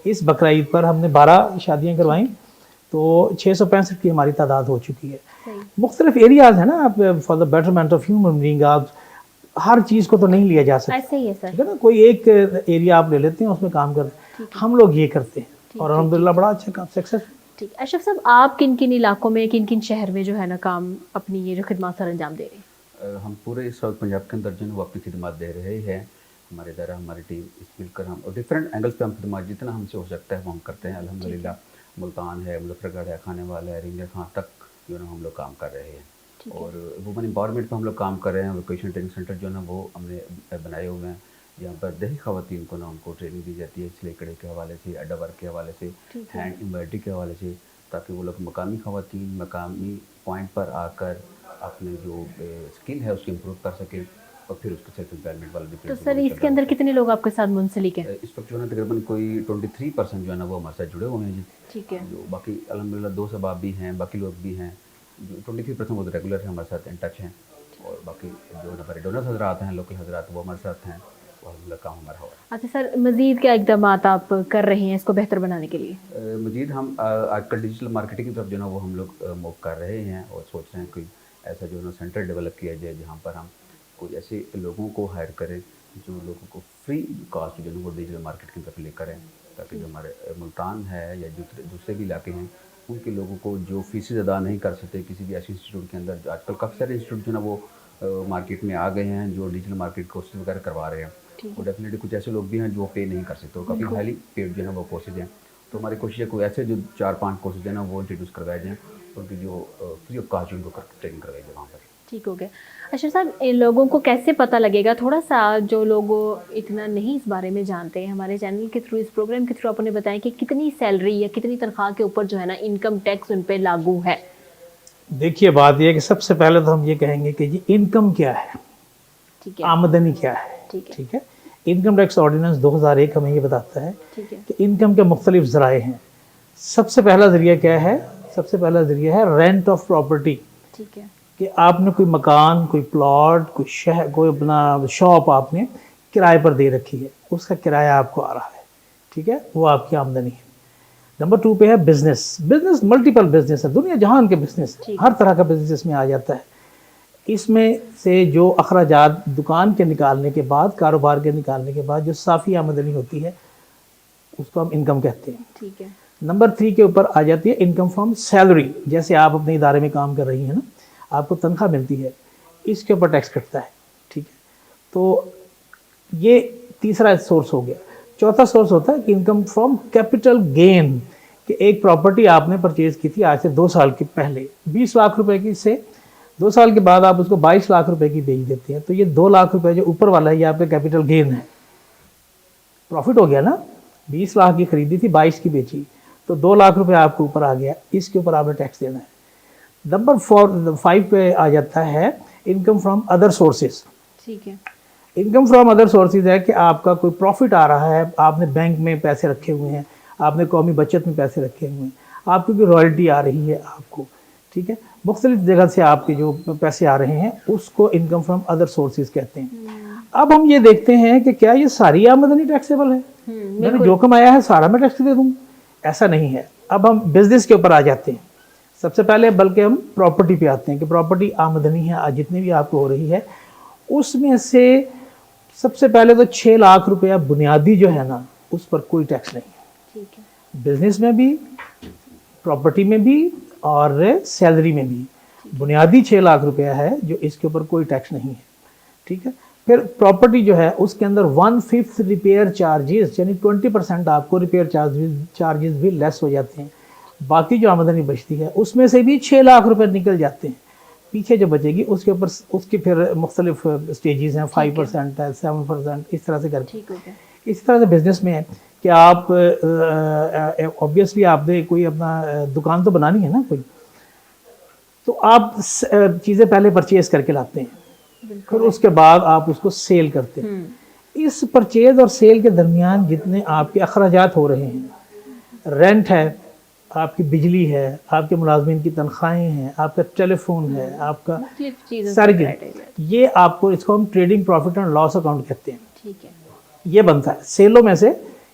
इस बकरा ईद पर हमने 12 शादियां करवाई, तो 665 की हमारी तादाद हो चुकी है। मुख्तलिफ एरियाज है ना, आप for the betterment of human being, आप हर चीज़ को तो नहीं लिया जा सकता, ऐसे ही है सर, ठीक है ना। कोई एक एरिया आप ले लेते हैं, उसमें काम करते हैं, हम लोग ये करते हैं और अल्हम्दुलिल्लाह बड़ा अच्छा काम सक्सेस। ठीक। अशरफ साहब, आप किन किन इलाकों में, किन किन शहर में जो है ना काम अपनी ये जो खिदमत सर अंजाम दे रहे हैं? हम पूरे इस वक्त पंजाब के अंदर जो है वो अपनी खिदमत दे रहे हैं। हमारे इदारा, हमारी टीम इस मिलकर हम और डिफरेंट एंगल्स पे हम खिदमत जितना हमसे हो सकता है वो हम करते हैं अल्हम्दुलिल्लाह। मुल्तान है, मुजफ्फरगढ़ है, खानेवाला है, रिंगर खां तक जो है हम लोग काम कर रहे हैं। और वुमेन एम्पावरमेंट पे हम लोग काम कर रहे हैं। वोकेशनल ट्रेनिंग सेंटर जो है ना वो हमने बनाए हुए हैं, यहाँ पर देही ख़वातीन को ना उनको ट्रेनिंग दी जाती है सिलाई कढ़ाई के हवाले से, अड्डा वर्क के हवाले से, हैंड एम्ब्रॉयडरी के हवाले से, ताकि वो लोग मकामी ख़वातीन मकामी पॉइंट पर आकर अपने जो स्किल है उसको इम्प्रूव कर सकें और फिर उसके सेल्फ एम्प्लॉयमेंट वाला भी। तो सर इसके अंदर कितने लोग आपके साथ मुंसलिक हैं? इस वक्त जो है ना तकरीबन कोई 23% जो है ना वो हमारे साथ जुड़े हुए हैं जी। ठीक है। जो बाकी अल्हम्दुलिल्लाह 2 सबाब भी हैं, बाकी लोग भी हैं। जो 23% वो रेगुलर है हमारे साथ इन टच हैं, और बाकी जो हमारे डोनर्स हजरात हैं, लोकल हजरात, वो हमारे साथ हैं, और अल्हम्दुलिल्लाह काम हमारा हो रहा है। अच्छा सर, मज़ीद क्या इक़दाम आप कर रहे हैं इसको बेहतर बनाने के लिए? मज़ीद हम आजकल डिजिटल मार्केटिंग की तरफ जो है ना वो हम लोग मूव कर रहे हैं और सोच रहे हैं कोई ऐसा जो है ना सेंटर डेवलप किया जाए जहाँ पर हम कोई ऐसे लोगों को हायर करें जो लोगों को फ्री कास्ट जो है वो डिजिटल मार्केट की तरफ लेकर आएँ, ताकि जो हमारे मुल्तान है या दूसरे भी इलाके हैं उनके लोगों को जो फीसें अदा नहीं कर सकते किसी भी ऐसे इंस्टीट्यूट के अंदर, जो आजकल काफ़ी सारे इंस्टीट्यूट जो है ना वो मार्केट में आ गए हैं जो डिजिटल मार्केट कोर्सेज वगैरह करवा रहे हैं। और डेफिनेटली कुछ ऐसे लोग भी हैं जो पे नहीं कर सकते, काफ़ी हाईली पेड जो है वो कोर्सेज हैं। तो हमारी कोशिश है कोई ऐसे जो 4-5 कोर्सेज हैं ना वो इंट्रोड्यूस करवाए जाएँ, उनकी जो फ्री ऑफ कास्ट उनको ट्रेनिंग करवाई जाए वहाँ पर। ठीक हो गया। अच्छा साहब, इन लोगों को कैसे पता लगेगा, थोड़ा सा जो लोग इतना नहीं इस बारे में जानते हैं, हमारे चैनल के थ्रू, इस प्रोग्राम के थ्रू आपने बताया कि कितनी सैलरी या कितनी तनख्वाह के ऊपर जो है ना इनकम टैक्स उन पे लागू है? देखिए बात यह है कि सबसे पहले तो हम ये कहेंगे कि जी इनकम क्या है, ठीक है, आमदनी क्या है। ठीक है। इनकम टैक्स ऑर्डिनेंस 2001 हमें ये बताता है कि इनकम के मुख्तलिफ ज़राए हैं। सबसे पहला ज़रिया क्या है? सबसे पहला ज़रिया है रेंट ऑफ प्रॉपर्टी। ठीक है, कि आपने कोई मकान, कोई प्लॉट, कोई शहर, कोई अपना शॉप आपने किराए पर दे रखी है, उसका किराया आपको आ रहा है, ठीक है, वो आपकी आमदनी है। नंबर 2 पे है बिजनेस। बिजनेस मल्टीपल बिजनेस है, दुनिया जहान के बिजनेस, हर तरह का बिजनेस में आ जाता है। इसमें से जो अखराजात दुकान के निकालने के बाद, कारोबार के निकालने के बाद जो साफ़ी आमदनी होती है उसको हम इनकम कहते हैं। ठीक है। नंबर 3 के ऊपर आ जाती है इनकम फ्रॉम सैलरी। जैसे आप अपने इदारे में काम कर रही हैं ना, आपको तनख्वाह मिलती है, इसके ऊपर टैक्स कटता है, ठीक है। तो ये तीसरा सोर्स हो गया। चौथा सोर्स होता है कि इनकम फ्रॉम कैपिटल गेन, कि एक प्रॉपर्टी आपने परचेज़ की थी आज से 2 साल के पहले 20 लाख रुपए की, से 2 साल के बाद आप उसको 22 लाख रुपए की बेच देते हैं, तो ये 2 लाख रुपए जो ऊपर वाला है ये आपका कैपिटल गेन है, प्रॉफिट हो गया ना। 20 लाख की खरीदी थी, 22 की बेची, तो 2 लाख रुपए आपके ऊपर आ गया, इसके ऊपर आपने टैक्स देना है। नंबर 5 पे आ जाता है इनकम फ्रॉम अदर सोर्सेज। ठीक है। इनकम फ्रॉम अदर सोर्सेज है कि आपका कोई प्रॉफिट आ रहा है, आपने बैंक में पैसे रखे हुए हैं, आपने कौमी बचत में पैसे रखे हुए हैं, आपकी कोई रॉयल्टी आ रही है आपको, ठीक है, मुख्तलिफ जगह से आपके जो पैसे आ रहे हैं उसको इनकम फ्रॉम अदर सोर्सेज कहते हैं। अब हम ये देखते हैं कि क्या ये सारी आमदनी टैक्सेबल है, मैंने जो कमाया है सारा मैं टैक्स दे दूँ? ऐसा नहीं है। अब हम बिजनेस के ऊपर आ जाते हैं। सबसे पहले बल्कि हम प्रॉपर्टी पे आते हैं कि प्रॉपर्टी आमदनी है आज जितनी भी आपको हो रही है, उसमें से सबसे पहले तो 6 लाख रुपया बुनियादी जो है ना उस पर कोई टैक्स नहीं है। ठीक है। बिजनेस में भी, प्रॉपर्टी में भी और सैलरी में भी। बुनियादी 6 लाख रुपया है जो इसके ऊपर कोई टैक्स नहीं है, ठीक है। फिर प्रॉपर्टी जो है उसके अंदर 1/5 रिपेयर चार्जेस यानी 20% आपको रिपेयर चार्जेस भी लेस हो जाते हैं। बाकी जो आमदनी बचती है उसमें से भी 6 लाख रुपए निकल जाते हैं। पीछे जो बचेगी उसके ऊपर उसकी फिर मुख्तलिफ स्टेजेस हैं, 5% है, 7%, इस तरह से करके। इसी तरह से बिजनेस में है कि आप ऑब्वियसली आपने कोई अपना दुकान तो बनानी है ना कोई, तो आप चीज़ें पहले परचेज करके लाते हैं, फिर उसके बाद आप उसको सेल करते हैं। इस परचेज और सेल के दरमियान जितने आपके अखराजात हो रहे हैं, रेंट है, आपकी बिजली है, आपके मुलाजमीन की तनख्वाहें हैं, आपका टेलीफोन है, आपका सारी चीज़ें, ये आपको, इसको हम trading profit and loss account कहते हैं, ठीक है। ये बनता है। सेलों में से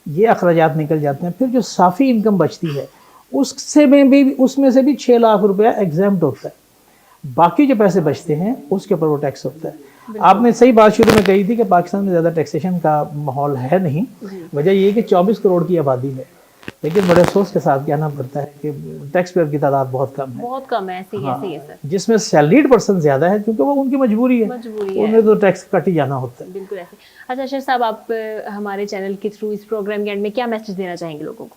ये अखराजात निकल जाते हैं। फिर जो साफ़ी इनकम बचती है उसमें से भी 6 लाख रुपया एग्जाम्प्ट होता है। बाकी जो पैसे बचते हैं उसके ऊपर वो टैक्स होता है। आपने सही बात शुरू में कही थी कि पाकिस्तान में ज़्यादा टैक्सेशन का माहौल है नहीं। वजह ये कि 24 करोड़ की आबादी है, लेकिन बड़े अफसोस के साथ कहना पड़ता है कि टैक्स पेयर की तादाद बहुत कम है, बहुत कम है। ऐसे ही है सर, जिसमें सैलरीड पर्सन ज़्यादा है क्योंकि वो उनकी मजबूरी है, उन्हें तो टैक्स कट ही जाना होता है। बिल्कुल ऐसे। अच्छा अशरफ साहब, आप हमारे चैनल के थ्रू इस प्रोग्राम के एंड में क्या मैसेज देना चाहेंगे लोगों को?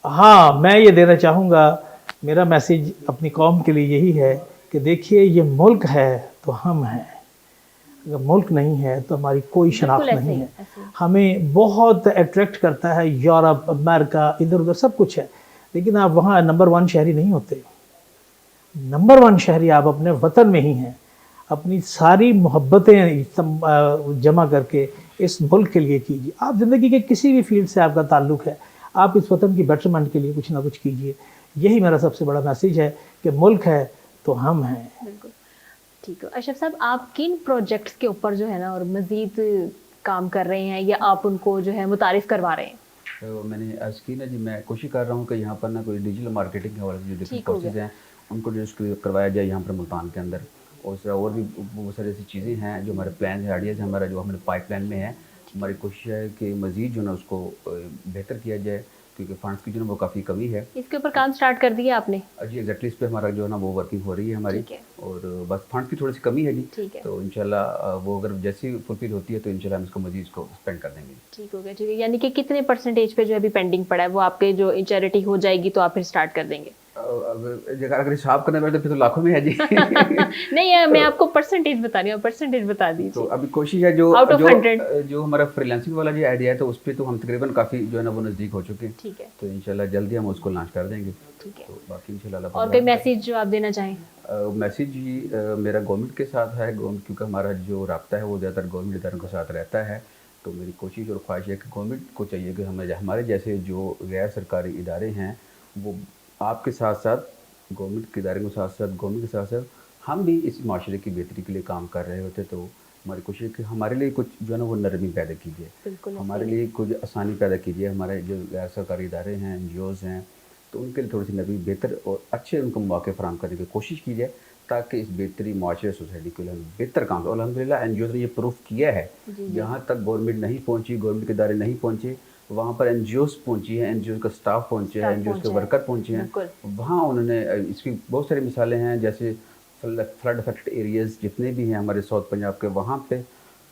हाँ, मैं ये देना चाहूँगा, मेरा मैसेज अपनी कौम के लिए यही है कि देखिए ये मुल्क है तो हम हैं, अगर मुल्क नहीं है तो हमारी कोई शनाख्त नहीं है। हमें बहुत अट्रैक्ट करता है यूरोप, अमेरिका, इधर उधर सब कुछ है, लेकिन आप वहाँ नंबर 1 शहरी नहीं होते। नंबर 1 शहरी आप अपने वतन में ही हैं। अपनी सारी मोहब्बतें जमा करके इस मुल्क के लिए कीजिए। आप ज़िंदगी के किसी भी फील्ड से आपका ताल्लुक़ है, आप इस वतन की बेटरमेंट के लिए कुछ ना कुछ कीजिए। यही मेरा सबसे बड़ा मैसेज है कि मुल्क है तो हम हैं। बिल्कुल ठीक है। अशरफ साहब, आप किन प्रोजेक्ट्स के ऊपर जो है ना और मज़ीद काम कर रहे हैं या आप उनको जो है मुतारिफ़ करवा रहे हैं? तो मैंने अर्ज़ की ना जी, मैं कोशिश कर रहा हूँ कि यहाँ पर ना कोई डिजिटल मार्केटिंग के हवाले से जो डिफरेंट कोर्सेज हैं उनको जो करवाया जाए यहाँ पर मुल्तान के अंदर। और भी बहुत सारी ऐसी चीज़ें हैं जो हमारे प्लान है, आइडियाज़ हमारा जो हमारे पाइपलाइन में है। हमारी कोशिश है कि मज़ीद जो ना उसको बेहतर किया जाए, क्योंकि फंड्स की जो ना वो काफ़ी कमी है। इसके ऊपर काम स्टार्ट कर दिया आपने? जी एग्जैक्टली, इस पे हमारा जो है ना वो वर्किंग हो रही है हमारी, और बस फंड्स की थोड़ी सी कमी है जी। ठीक है। तो इंशाल्लाह वो अगर जैसी फुलफिल होती है तो इंशाल्लाह हम इसको मज़ीद इसको स्पेंड कर देंगे। ठीक हो गया, ठीक है। यानी कि कितने परसेंटेज पे जो अभी पेंडिंग पड़ा है वो आपके जो चैरिटी हो जाएगी तो आप फिर स्टार्ट कर देंगे? अगर हिसाब करना पड़े तो फिर तो लाखों में है जी। नहीं, मैं आपको परसेंटेज बता रही हूँ, परसेंटेज बता दीजिए। तो अभी कोशिश है जो हमारा फ्रीलांसिंग वाला जो आइडिया है तो उस पर तो हम तकरीबन काफ़ी जो है ना वो नज़दीक हो चुके हैं। ठीक है। तो इंशाल्लाह जल्दी हम उसको लॉन्च कर देंगे। ठीक है। तो बाकी इंशाल्लाह। और कोई मैसेज जो आप देना चाहें? मैसेज जी मेरा गवर्नमेंट के साथ है, क्योंकि हमारा जो राब्ता है वो ज़्यादातर गवर्नमेंट इदारों के साथ रहता है। तो मेरी कोशिश और ख्वाहिश है कि गवर्नमेंट को चाहिए कि हमारे जैसे जो गैर सरकारी इदारे हैं वो आपके साथ साथ गवर्नमेंट के इदारे के साथ साथ हम भी इस माशरे की बेहतरी के लिए काम कर रहे होते। तो हमारी कोशिश है कि हमारे लिए कुछ जो है ना वो नरमी पैदा कीजिए, हमारे लिए कुछ आसानी पैदा कीजिए। हमारे जो गैर सरकारी इदारे हैं, NGOs हैं, तो उनके लिए थोड़ी सी नरमी, बेहतर और अच्छे उनको मौके फराहम करने की कोशिश की जाए, ताकि इस बेहतरी माशरे सोसाइटी के लिए बेहतर काम करें। अल्हम्दुलिल्लाह NGOs ने ये प्रूफ किया है, जहाँ तक गवर्नमेंट नहीं पहुँची, गवर्नमेंट के इदारे नहीं पहुँचे, वहाँ पर NGOs पहुँची हैं, NGOs का स्टाफ पहुँचे हैं, NGOs के वर्कर पहुँचे हैं। वहाँ उन्होंने इसकी बहुत सारी मिसालें हैं, जैसे फ्लड अफेक्टेड एरियाज़ जितने भी हैं हमारे साउथ पंजाब के, वहाँ पे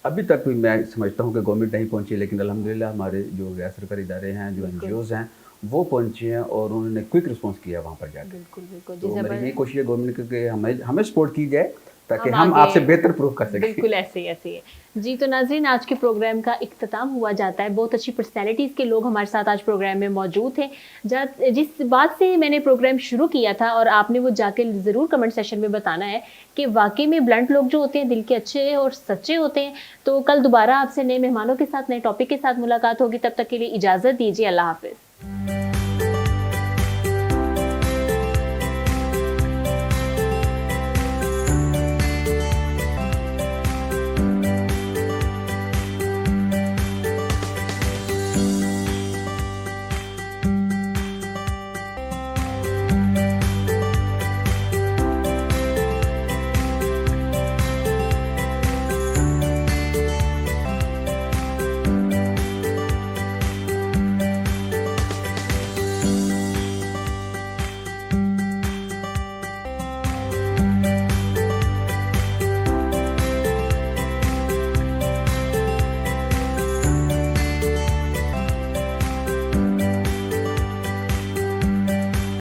अभी तक भी मैं समझता हूँ कि गवर्नमेंट नहीं पहुँची, लेकिन अल्हम्दुलिल्लाह हमारे जो गैर सरकारी इदारे हैं, जो NGOs हैं, वो पहुँचे हैं और उन्होंने क्विक रिस्पॉन्स किया वहाँ पर जाकर। बिल्कुल। तो मेरी यही कोशिश है गवर्नमेंट की हमें सपोर्ट की जाए ताकि हम आपसे बेहतर प्रूफ कर सकें। बिल्कुल ऐसे ही जी। तो नाज़रीन, आज के प्रोग्राम का इख्तिताम हुआ जाता है। बहुत अच्छी पर्सनैलिटीज़ के लोग हमारे साथ आज प्रोग्राम में मौजूद थे। जिस बात से मैंने प्रोग्राम शुरू किया था और आपने वो जाके ज़रूर कमेंट सेशन में बताना है कि वाकई में ब्लंट लोग जो होते हैं दिल के अच्छे और सच्चे होते हैं। तो कल दोबारा आपसे नए मेहमानों के साथ, नए टॉपिक के साथ मुलाकात होगी। तब तक के लिए इजाज़त दीजिए। अल्लाह हाफ़िज़।